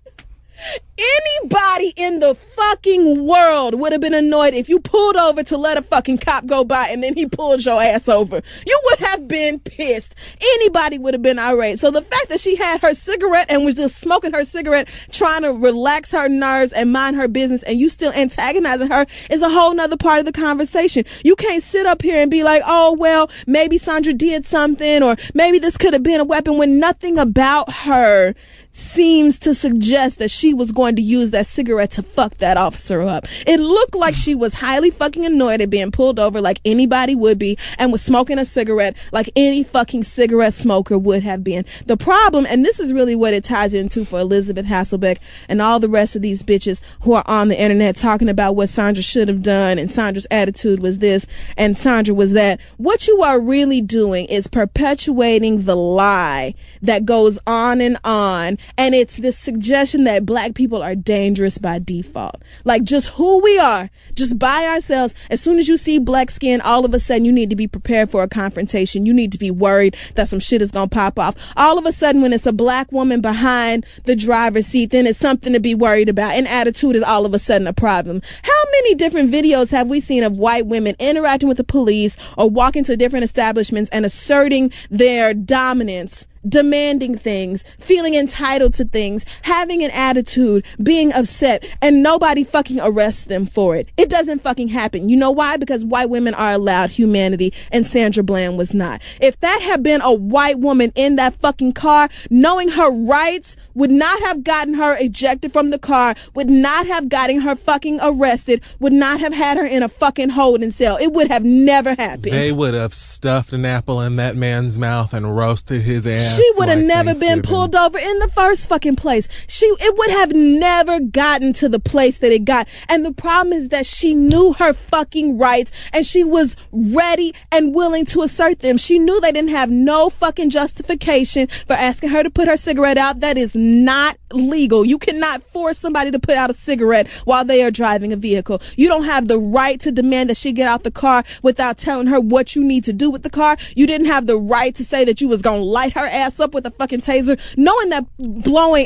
anybody in the fucking world would have been annoyed if you pulled over to let a fucking cop go by and then he pulled your ass over. You would have been pissed. Anybody would have been irate. So the fact that she had her cigarette and was just smoking her cigarette, trying to relax her nerves and mind her business, and you still antagonizing her is a whole nother part of the conversation. You can't sit up here and be like, oh, well, maybe Sandra did something, or maybe this could have been a weapon, when nothing about her seems to suggest that she was going to use that cigarette to fuck that officer up. It looked like she was highly fucking annoyed at being pulled over like anybody would be, and was smoking a cigarette like any fucking cigarette smoker would have been. The problem, and this is really what it ties into for Elizabeth Hasselbeck and all the rest of these bitches who are on the internet talking about what Sandra should have done, and Sandra's attitude was this and Sandra was that. What you are really doing is perpetuating the lie that goes on, and it's this suggestion that black people are dangerous by default. Like, just who we are, just by ourselves. As soon as you see black skin, all of a sudden you need to be prepared for a confrontation. You need to be worried that some shit is gonna pop off. All of a sudden, when it's a black woman behind the driver's seat, then it's something to be worried about, and attitude is all of a sudden a problem. How many different videos have we seen of white women interacting with the police or walking to different establishments and asserting their dominance, demanding things, feeling entitled to things, having an attitude, being upset, and nobody fucking arrests them for it? It doesn't fucking happen. You know why? Because white women are allowed humanity, and Sandra Bland was not. If that had been a white woman in that fucking car, knowing her rights would not have gotten her ejected from the car, would not have gotten her fucking arrested, would not have had her in a fucking holding cell. It would have never happened. They would have stuffed an apple in that man's mouth and roasted his ass. She would have never been pulled over in the first fucking place. It would have never gotten to the place that it got. And the problem is that she knew her fucking rights, and she was ready and willing to assert them. She knew they didn't have no fucking justification for asking her to put her cigarette out. That is not legal. You cannot force somebody to put out a cigarette while they are driving a vehicle. You don't have the right to demand that she get out the car without telling her what you need to do with the car. You didn't have the right to say that you was gonna light her ass up with a fucking taser, knowing that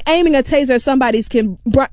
aiming a taser at somebody's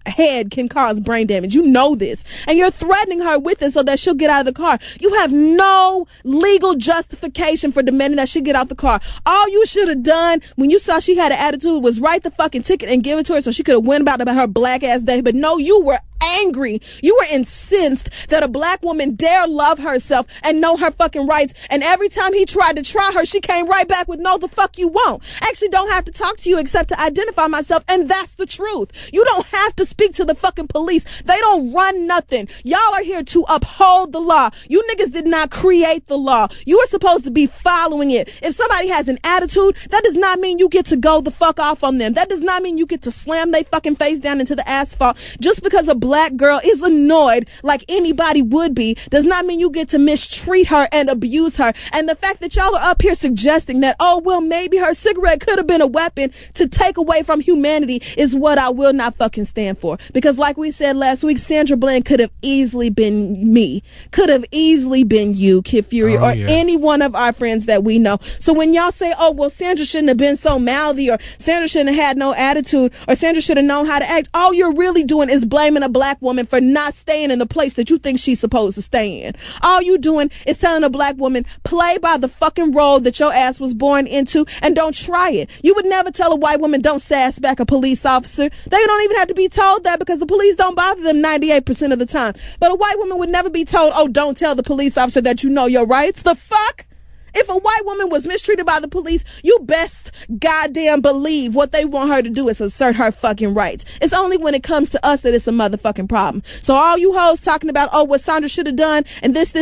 head can cause brain damage. You know this, and you're threatening her with it so that she'll get out of the car. You have no legal justification for demanding that she get out the car. All you should have done when you saw she had an attitude was write the fucking ticket and give it to her so she could have went about her black ass day. But no, you were angry. You were incensed that a black woman dare love herself and know her fucking rights, and every time he tried to try her, she came right back with no, the fuck you won't. Actually, don't have to talk to you except to identify myself, and that's the truth. You don't have to speak to the fucking police. They don't run nothing. Y'all are here to uphold the law. You niggas did not create the law. You are supposed to be following it. If somebody has an attitude, that does not mean you get to go the fuck off on them. That does not mean you get to slam their fucking face down into the asphalt. Just because a black girl is annoyed like anybody would be does not mean you get to mistreat her and abuse her. And the fact that y'all are up here suggesting that, oh, well, maybe her cigarette could have been a weapon to take away from humanity is what I will not fucking stand for. Because like we said last week, Sandra Bland could have easily been me, could have easily been you, Kid Fury, or any one of our friends that we know. So when y'all say, oh, well, Sandra shouldn't have been so mouthy, or Sandra shouldn't have had no attitude, or Sandra should have known how to act, all you're really doing is blaming a black woman for not staying in the place that you think she's supposed to stay in. All you doing is telling a black woman, play by the fucking role that your ass was born into, and don't try it. You would never tell a white woman, don't sass back a police officer. They don't even have to be told that, because the police don't bother them 98% of the time. But a white woman would never be told, oh, don't tell the police officer that you know your rights. The fuck? If a white woman was mistreated by the police, you best goddamn believe what they want her to do is assert her fucking rights. It's only when it comes to us that it's a motherfucking problem. So all you hoes talking about, oh, what Sandra should have done and this,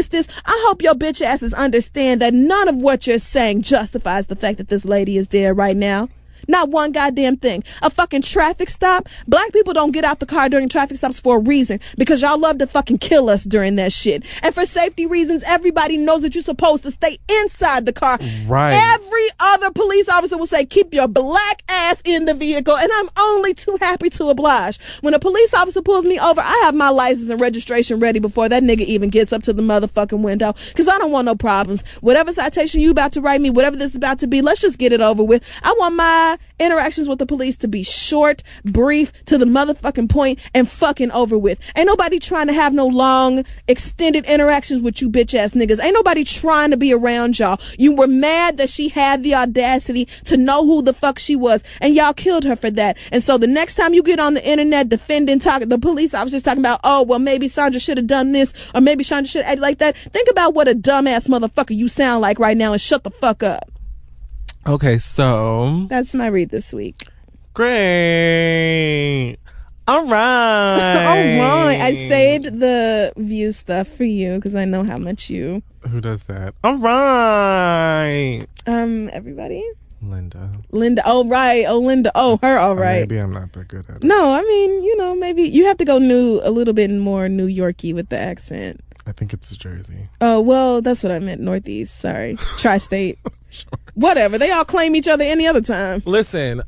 I hope your bitch asses understand that none of what you're saying justifies the fact that this lady is dead right now. Not one goddamn thing. A fucking traffic stop. Black people don't get out the car during traffic stops for a reason, because y'all love to fucking kill us during that shit. And for safety reasons, everybody knows that you're supposed to stay inside the car. Right. Every other police officer will say, keep your black ass in the vehicle, and I'm only too happy to oblige. When a police officer pulls me over, I have my license and registration ready before that nigga even gets up to the motherfucking window, because I don't want no problems. Whatever citation you about to write me, whatever this is about to be, let's just get it over with. I want my interactions with the police to be short, brief, to the motherfucking point, and fucking over with. Ain't nobody trying to have no long, extended interactions with you bitch ass niggas. Ain't nobody trying to be around y'all. You were mad that she had the audacity to know who the fuck she was, and y'all killed her for that. And so the next time you get on the internet defending the police officers talking about, oh, well, maybe Sandra should have done this, or maybe Sandra should have acted like that, think about what a dumbass motherfucker you sound like right now and shut the fuck up. Okay, so That's my read this week. great. All right. All right. I saved the view stuff for you because I know how much you. Who does that? All right. Everybody? Linda. Oh, right. Oh, Linda. Oh, her. All right. Maybe I'm not that good at it. No, I mean, maybe you have to go a little bit more New Yorkie with the accent. I think it's Jersey. Oh, well, that's what I meant. Northeast. Sorry. Tri-state. Sure. Whatever. They all claim each other any other time. Listen,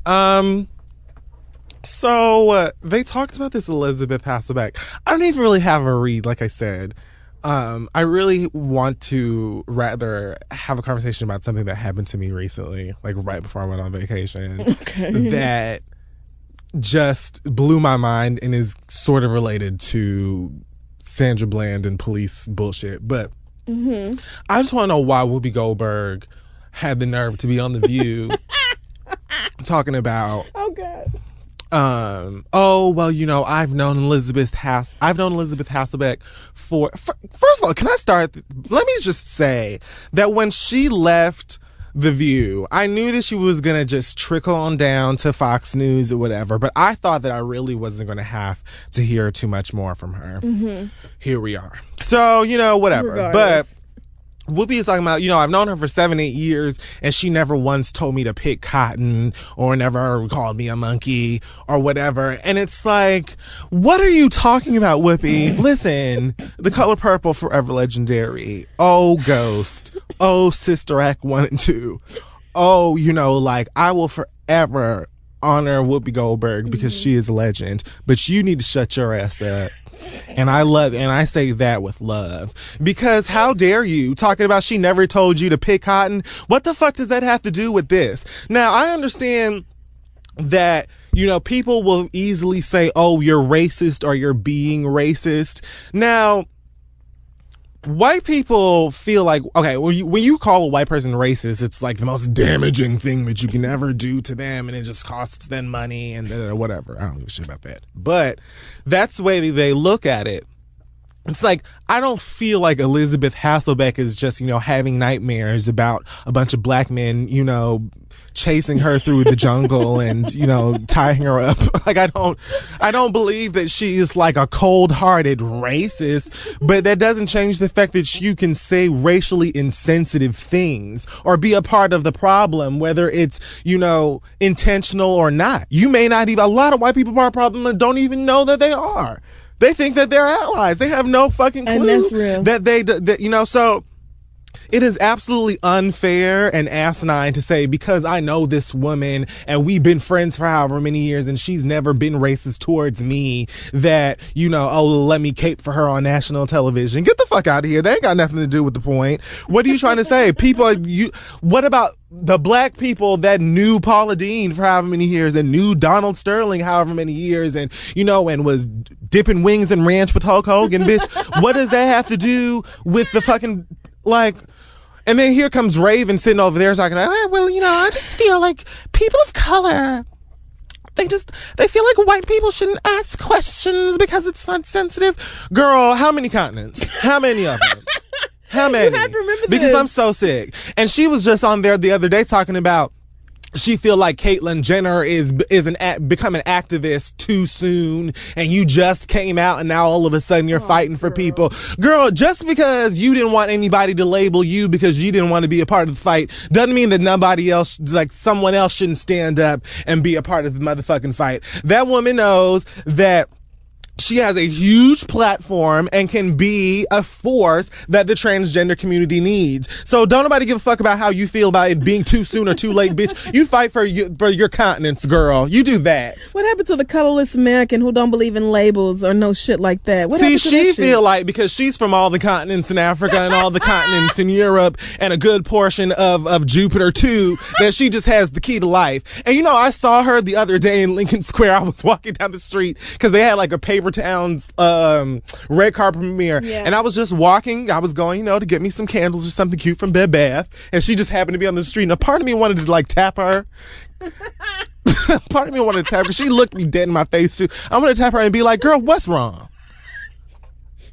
so they talked about this Elizabeth Hasselbeck. I don't even really have a read, like I said. I really want to rather have a conversation about something that happened to me recently, like right before I went on vacation. Okay. That just blew my mind and is sort of related to Sandra Bland and police bullshit. But I just want to know why Whoopi Goldberg had the nerve to be on The View talking about, Oh, God. I've known Elizabeth Hasselbeck first of all, can I start? Let me just say that when she left The View, I knew that she was going to just trickle on down to Fox News or whatever, but I thought that I really wasn't going to have to hear too much more from her. Here we are. So, whatever. Regardless. But Whoopi is talking about, I've known her for 7-8 years and she never once told me to pick cotton or never called me a monkey or whatever. And it's like, what are you talking about, Whoopi? Listen, The Color Purple, forever legendary. Oh, Ghost. Oh, Sister Act 1 and 2. Oh, I will forever honor Whoopi Goldberg because she is a legend. But you need to shut your ass up. And I say that with love, because how dare you talking about she never told you to pick cotton? What the fuck does that have to do with this? Now, I understand that, people will easily say, oh, you're racist or you're being racist. Now, white people feel like, okay, when you call a white person racist, it's like the most damaging thing that you can ever do to them, and it just costs them money and whatever. I don't give a shit about that. But that's the way they look at it. It's like, I don't feel like Elizabeth Hasselbeck is just, having nightmares about a bunch of black men, chasing her through the jungle and, tying her up. Like, I don't believe that she is like a cold-hearted racist, but that doesn't change the fact that you can say racially insensitive things or be a part of the problem, whether it's, intentional or not. You may not even, a lot of white people are a problem and don't even know that they are. They think that they're allies. They have no fucking clue. And that's real. So it is absolutely unfair and asinine to say, because I know this woman and we've been friends for however many years and she's never been racist towards me, that, let me cape for her on national television. Get the fuck out of here. They ain't got nothing to do with the point. What are you trying to say? What about the black people that knew Paula Deen for however many years and knew Donald Sterling however many years and, and was dipping wings in ranch with Hulk Hogan, bitch? What does that have to do with the fucking, and then here comes Raven sitting over there talking about, I just feel like people of color, they feel like white people shouldn't ask questions because it's not sensitive. Girl, how many continents? How many of them? How many? You have to remember because this. I'm so sick. And she was just on there the other day talking about she feel like Caitlyn Jenner is become an activist too soon, and you just came out and now all of a sudden you're fighting for people. Girl, just because you didn't want anybody to label you because you didn't want to be a part of the fight doesn't mean that nobody else, like someone else, shouldn't stand up and be a part of the motherfucking fight. That woman knows that she has a huge platform and can be a force that the transgender community needs. So don't nobody give a fuck about how you feel about it being too soon or too late, bitch. You fight for your continents, girl. You do that. What happened to the colorless American who don't believe in labels or no shit like that? What See, happened to that she shit? feel like because she's from all the continents in Africa and all the continents in Europe and a good portion of Jupiter too, that she just has the key to life. And you know, I saw her the other day in Lincoln Square. I was walking down the street because they had like a Paper Towns red carpet premiere, and I was just walking. I was going, to get me some candles or something cute from Bed Bath, and she just happened to be on the street. And a part of me wanted to like tap her. Part of me wanted to tap her. She looked me dead in my face too. I want to tap her and be like, "Girl, what's wrong,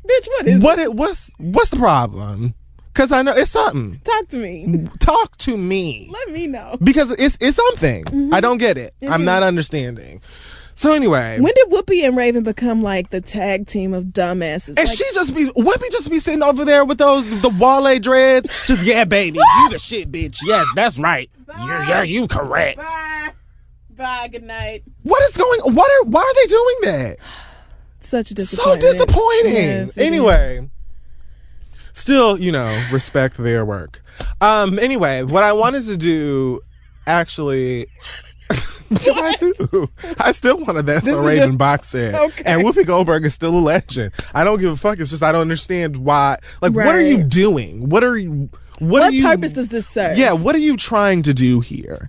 bitch? What is it? What's the problem?" Because I know it's something. Talk to me. Talk to me. Let me know. Because it's something. I don't get it. I'm not understanding. So anyway, when did Whoopi and Raven become like the tag team of dumbasses? And Whoopi just be sitting over there with the Wale dreads. Just, yeah, baby, you the shit, bitch. Yes, that's right. Yeah, you correct. Bye. Good night. What is going on? Why are they doing that? Such a disappointment. So disappointing. Yes, anyway, still, respect their work. Anyway, what I wanted to do, actually. Because I do. I still want to dance on Raven box set. Okay. And Whoopi Goldberg is still a legend. I don't give a fuck. It's just I don't understand why. Like, What are you doing? What purpose does this serve? Yeah, what are you trying to do here?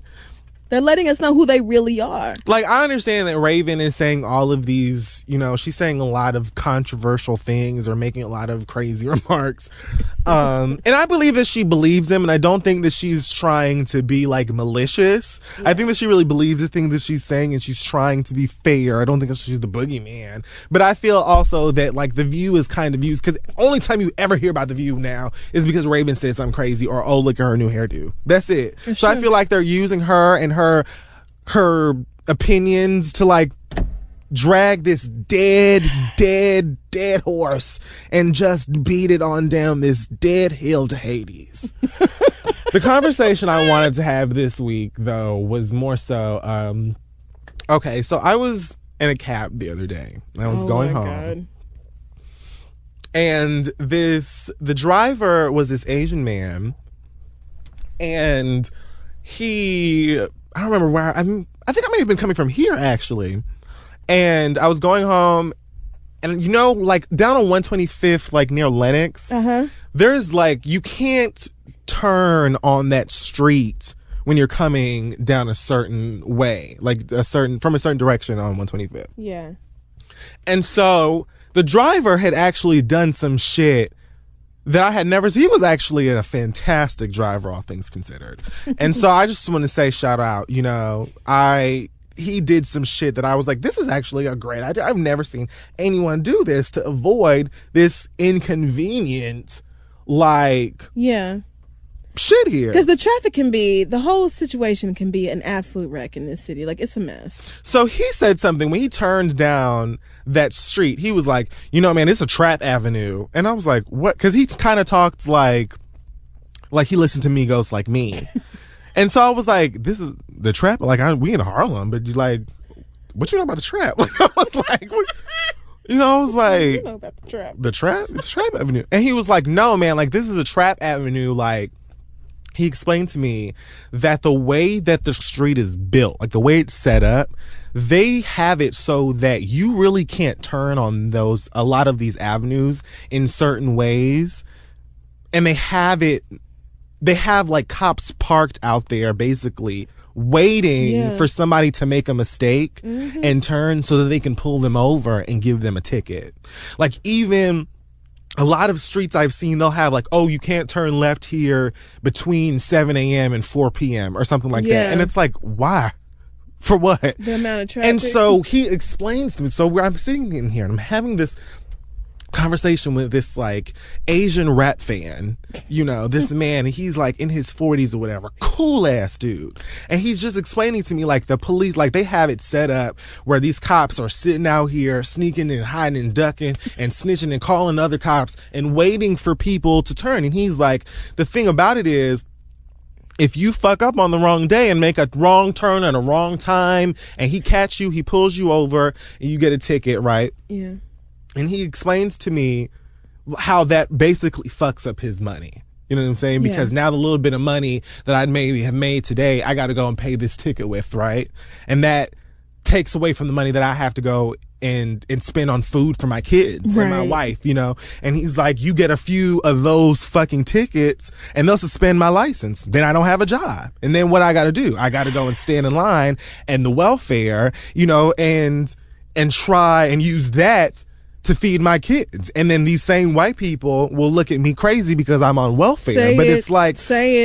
They're letting us know who they really are. Like, I understand that Raven is saying all of these, she's saying a lot of controversial things or making a lot of crazy remarks. And I believe that she believes them, and I don't think that she's trying to be, like, malicious. Yeah. I think that she really believes the thing that she's saying, and she's trying to be fair. I don't think that she's the boogeyman. But I feel also that, like, The View is kind of used, because the only time you ever hear about The View now is because Raven said something crazy or, oh, look at her new hairdo. That's it. So I feel like they're using her and her opinions to like drag this dead horse and just beat it on down this dead hill to Hades. The conversation I wanted to have this week though was more so okay, so I was in a cab the other day. I was going home. God. And the driver was this Asian man, and I don't remember where. I think I may have been coming from here, actually. And I was going home, and like down on 125th, like near Lenox, there's like, you can't turn on that street when you're coming down a certain way, like from a certain direction on 125th. Yeah. And so the driver had actually done some shit that I had never seen. He was actually a fantastic driver, all things considered. And so I just want to say shout out, he did some shit that I was like, this is actually a great idea. I've never seen anyone do this to avoid this inconvenient, shit here. Because the whole situation can be an absolute wreck in this city. Like, it's a mess. So he said something when he turned down that street. He was like, man, it's a trap avenue. And I was like, what? Because he kind of talked like he listened to Migos like me. And so I was like, this is the trap. Like, we in Harlem, but you like, what you know about the trap? Like, I was like, what? I was like, you know about the trap? The trap avenue. And he was like, no, man, like, this is a trap avenue. Like, he explained to me that the way that the street is built, like the way it's set up, they have it so that you really can't turn on a lot of these avenues in certain ways. And they have like cops parked out there basically waiting for somebody to make a mistake and turn so that they can pull them over and give them a ticket. Like, even a lot of streets I've seen, they'll have like, oh, you can't turn left here between 7 a.m. and 4 p.m. or something like that. And it's like, why? For what? The amount of traffic. And so he explains to me. So I'm sitting in here and I'm having this conversation with this like Asian rap fan, you know, this man, he's like in his 40s or whatever, cool ass dude, and he's just explaining to me like the police, like they have it set up where these cops are sitting out here sneaking and hiding and ducking and snitching and calling other cops and waiting for people to turn. And he's like, the thing about it is, if you fuck up on the wrong day and make a wrong turn at a wrong time and he catch you, he pulls you over and you get a ticket, right? Yeah. And he explains to me how that basically fucks up his money. You know what I'm saying? Because now the little bit of money that I'd maybe have made today, I got to go and pay this ticket with, right? And that takes away from the money that I have to go and spend on food for my kids and my wife, you know? And he's like, you get a few of those fucking tickets and they'll suspend my license. Then I don't have a job. And then what I got to do? I got to go and stand in line and the welfare, you know, and try and use that to feed my kids. And then these same white people will look at me crazy because I'm on welfare. It's like,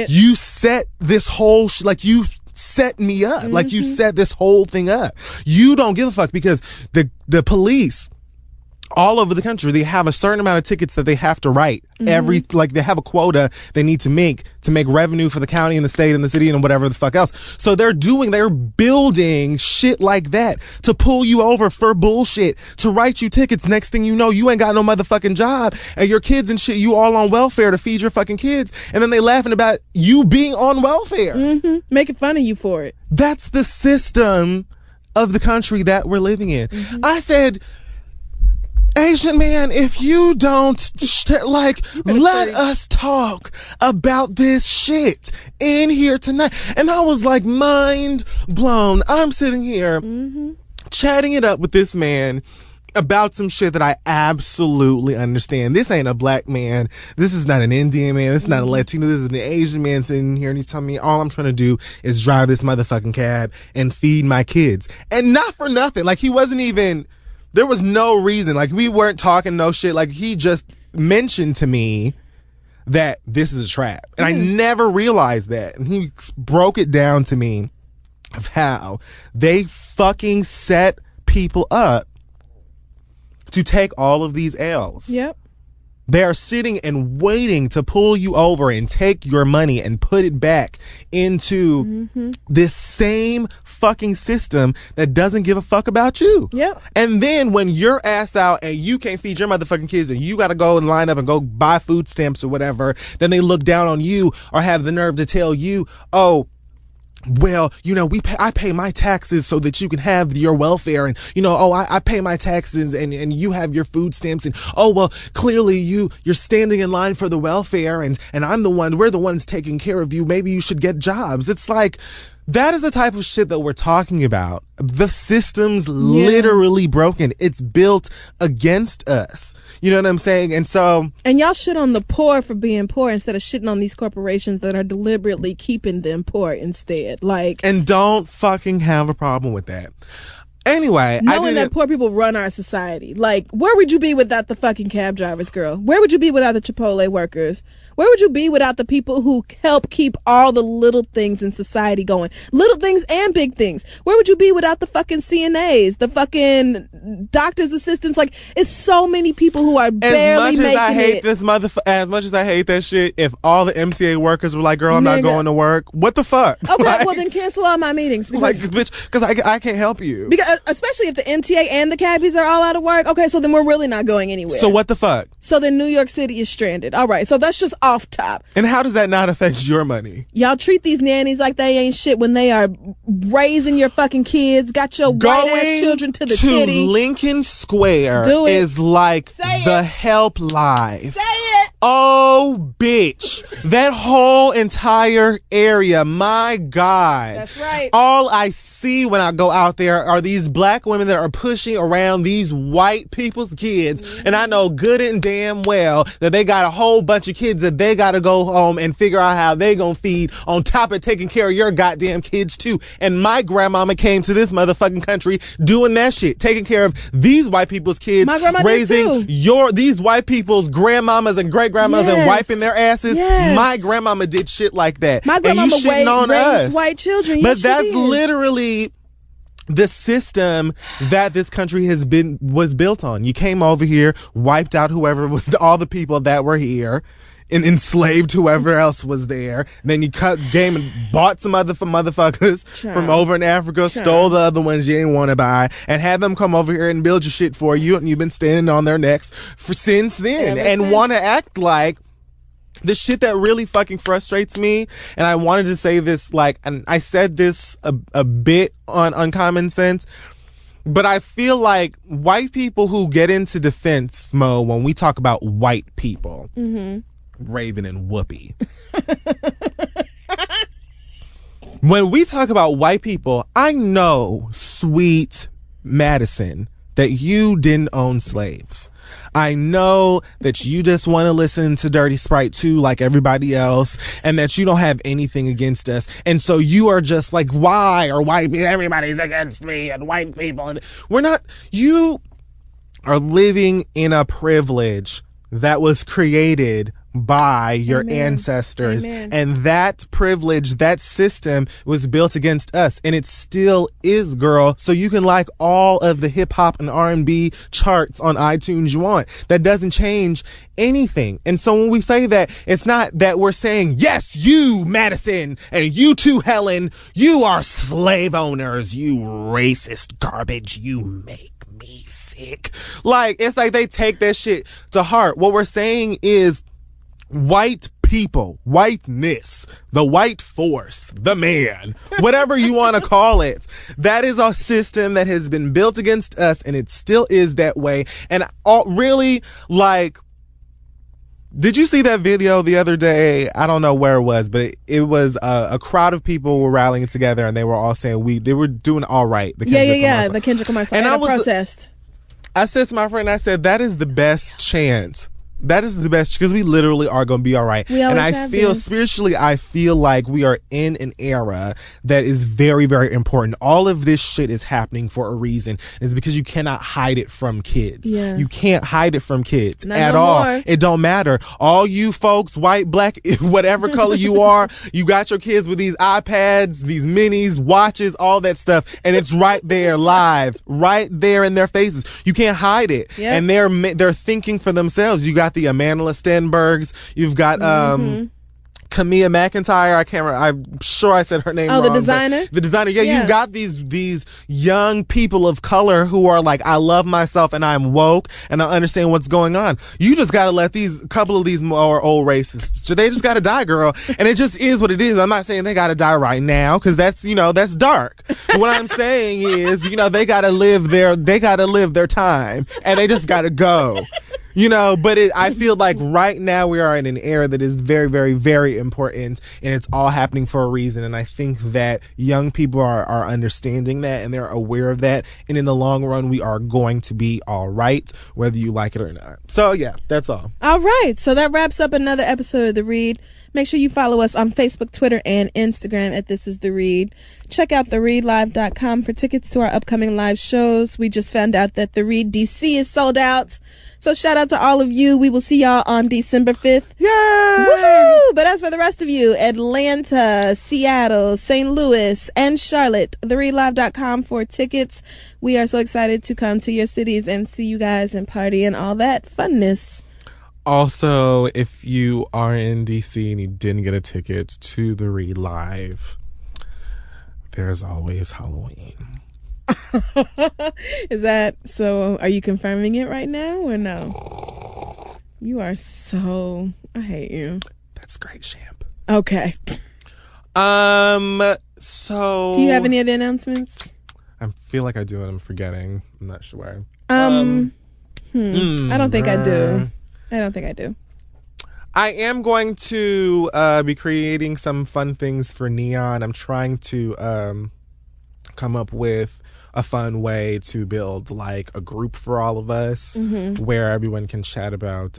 you set this whole, like you set me up. Like you set this whole thing up. You don't give a fuck because the police all over the country, they have a certain amount of tickets that they have to write like they have a quota they need to make revenue for the county and the state and the city and whatever the fuck else. So they're building shit like that to pull you over for bullshit, to write you tickets. Next thing you know, you ain't got no motherfucking job and your kids and shit, you all on welfare to feed your fucking kids. And then they laughing about you being on welfare. Making fun of you for it. That's the system of the country that we're living in. I said, Asian man, if you don't let us talk about this shit in here tonight. And I was like, mind blown. I'm sitting here chatting it up with this man about some shit that I absolutely understand. This ain't a black man. This is not an Indian man. This is not a Latino. This is an Asian man sitting here and he's telling me all I'm trying to do is drive this motherfucking cab and feed my kids. And not for nothing. Like he wasn't even... There was no reason. Like, we weren't talking no shit. Like, he just mentioned to me that this is a trap. And I never realized that. And he broke it down to me of how they fucking set people up to take all of these L's. Yep. They are sitting and waiting to pull you over and take your money and put it back into this same fucking system that doesn't give a fuck about you. Yep. And then when you're ass out and you can't feed your motherfucking kids and you got to go and line up and go buy food stamps or whatever, then they look down on you or have the nerve to tell you, oh, well, you know, I pay my taxes so that you can have your welfare, and you know, I pay my taxes and you have your food stamps, and oh well, clearly you're standing in line for the welfare and we're the ones taking care of you. Maybe you should get jobs. It's like, that is the type of shit that we're talking about. The system's literally broken. It's built against us. You know what I'm saying? And y'all shit on the poor for being poor instead of shitting on these corporations that are deliberately keeping them poor instead. And don't fucking have a problem with that. Anyway, knowing that poor people run our society. Like, where would you be without the fucking cab drivers, girl? Where would you be without the Chipotle workers? Where would you be without the people who help keep all the little things in society going? Little things and big things. Where would you be without the fucking CNAs, the fucking doctor's assistants? Like, it's so many people who are barely making it. As much as I hate that shit, if all the MTA workers were like, girl, I'm not going to work, what the fuck? Okay, well then cancel all my meetings. Because I can't help you. Because especially if the MTA and the cabbies are all out of work. Okay, so then we're really not going anywhere. So what the fuck? So then New York City is stranded. All right, so that's just off top. And how does that not affect your money? Y'all treat these nannies like they ain't shit when they are raising your fucking kids, got your white-ass children to the titty. Lincoln Square is like the help live. Say it! Oh, bitch. That whole entire area, my God. That's right. All I see when I go out there are these black women that are pushing around these white people's kids. And I know good and damn well that they got a whole bunch of kids that they got to go home and figure out how they gonna feed on top of taking care of your goddamn kids too. And my grandmama came to this motherfucking country doing that shit, taking care of these white people's kids, my grandma raising these white people's grandmamas and great grandmas and wiping their asses. My grandmama did shit like that. My grandmama raised white children. But that's literally the system that this country was built on. You came over here, wiped out all the people that were here, and enslaved whoever else was there. Then you cut game and bought some other motherfuckers from over in Africa, stole the other ones you didn't want to buy, and had them come over here and build your shit for you, and you've been standing on their necks since then, and want to act like the shit that really fucking frustrates me. And I wanted to say this, and I said this a bit on Uncommon Sense, but I feel like white people who get into defense mode when we talk about white people, Raven and Whoopi. When we talk about white people, I know, sweet Madison, that you didn't own slaves. I know that you just want to listen to Dirty Sprite 2 like everybody else, and that you don't have anything against us. And so you are just like, why are white people, everybody's against me and white people. And we're not, you are living in a privilege that was created by your ancestors. And that privilege, that system was built against us, and it still is, girl. So you can like all of the hip hop and R&B charts on iTunes you want. That doesn't change anything. And so when we say that, it's not that we're saying, yes, you, Madison, and you too, Helen, you are slave owners, you racist garbage, you make me sick. Like, it's like they take that shit to heart. What we're saying is, white people, whiteness, the white force, the man, whatever you want to call it, that is a system that has been built against us, and it still is that way. And really, like, did you see that video the other day? I don't know where it was, but it was a crowd of people were rallying together, and they were all saying they were doing all right. The Kendrick Lamar song. And I was protest. I said to my friend, I said, that is the best chant. That is the best, because we literally are going to be all right. And I feel spiritually, I feel like we are in an era that is very, very important. All of this shit is happening for a reason. It's because you cannot hide it from kids. Yeah. You can't hide it from kids at all. It don't matter. All you folks, white, black, whatever color you are, you got your kids with these iPads, these minis, watches, all that stuff. And it's right there live, right there in their faces. You can't hide it. Yep. And they're thinking for themselves. You got the Amanda Stenbergs. You've got Kamia McIntyre. I can't remember. I'm sure I said her name wrong. Oh, the designer? The designer. Yeah, you've got these young people of color who are like, I love myself and I'm woke and I understand what's going on. You just got to let couple of these more old racists, they just got to die, girl. And it just is what it is. I'm not saying they got to die right now, because that's dark. But what I'm saying is, they got to live their time, and they just got to go. But I feel like right now we are in an era that is very, very, very important, and it's all happening for a reason. And I think that young people are understanding that, and they're aware of that. And in the long run, we are going to be all right, whether you like it or not. So yeah, that's all. All right. So that wraps up another episode of The Read. Make sure you follow us on Facebook, Twitter, and Instagram at This Is The Read. Check out thereadlive.com for tickets to our upcoming live shows. We just found out that The Read DC is sold out. So shout out to all of you. We will see y'all on December 5th. Yay! Woohoo! But as for the rest of you, Atlanta, Seattle, St. Louis, and Charlotte, thereadlive.com for tickets. We are so excited to come to your cities and see you guys and party and all that funness. Also, if you are in DC and you didn't get a ticket to the Read Live, there's always Halloween. Is that so? Are you confirming it right now or no? You are so, I hate you. That's great, champ. Okay. So do you have any other announcements? I feel like I do and I'm forgetting. I'm not sure. I don't think I do. I am going to be creating some fun things for Neon. I'm trying to come up with a fun way to build like a group for all of us, where everyone can chat about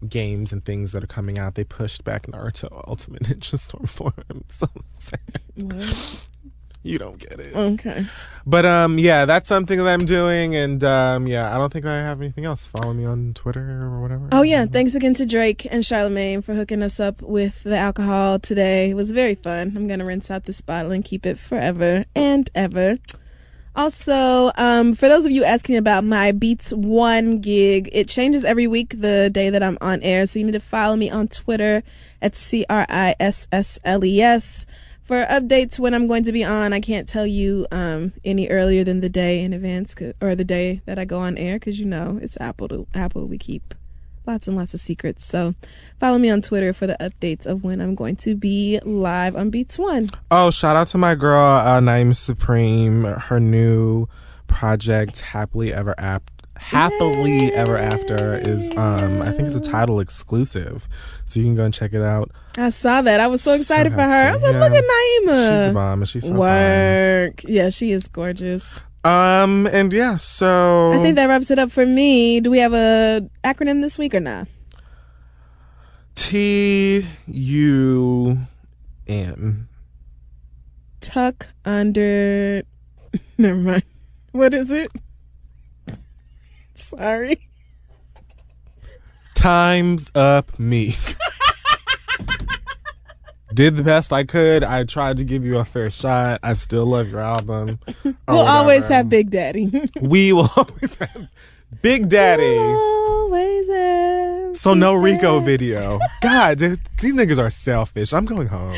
games and things that are coming out. They pushed back Naruto Ultimate Ninja Storm 4. I'm so sad. What? You don't get it. Okay. But yeah, that's something that I'm doing, and yeah, I don't think I have anything else. Follow me on Twitter or whatever. Oh yeah, thanks again to Drake and Charlamagne for hooking us up with the alcohol today. It was very fun. I'm gonna rinse out this bottle and keep it forever and ever. Also, for those of you asking about my Beats One gig, it changes every week the day that I'm on air. So you need to follow me on Twitter at CRISSLES for updates when I'm going to be on. I can't tell you any earlier than the day in advance or the day that I go on air because, you know, it's Apple. We keep lots and lots of secrets. So follow me on Twitter for the updates of when I'm going to be live on Beats One. Oh, shout out to my girl, Naima Supreme. Her new project, Happily Ever After, is, I think it's a Tidal exclusive. So you can go and check it out. I saw that. I was so excited for her. I was like, Yeah. look at Naima. She's the bomb and she's so Work. Yeah, she is gorgeous. And yeah, so I think that wraps it up for me. Do we have a acronym this week or not? TUN. Tuck under. Never mind. What is it? Sorry. Time's up, Meek. Did the best I could. I tried to give you a fair shot. I still love your album. We'll always have Big Daddy. We will always have Big Daddy. We'll always have So Big no Rico Daddy. video. God, these niggas are selfish. I'm going home.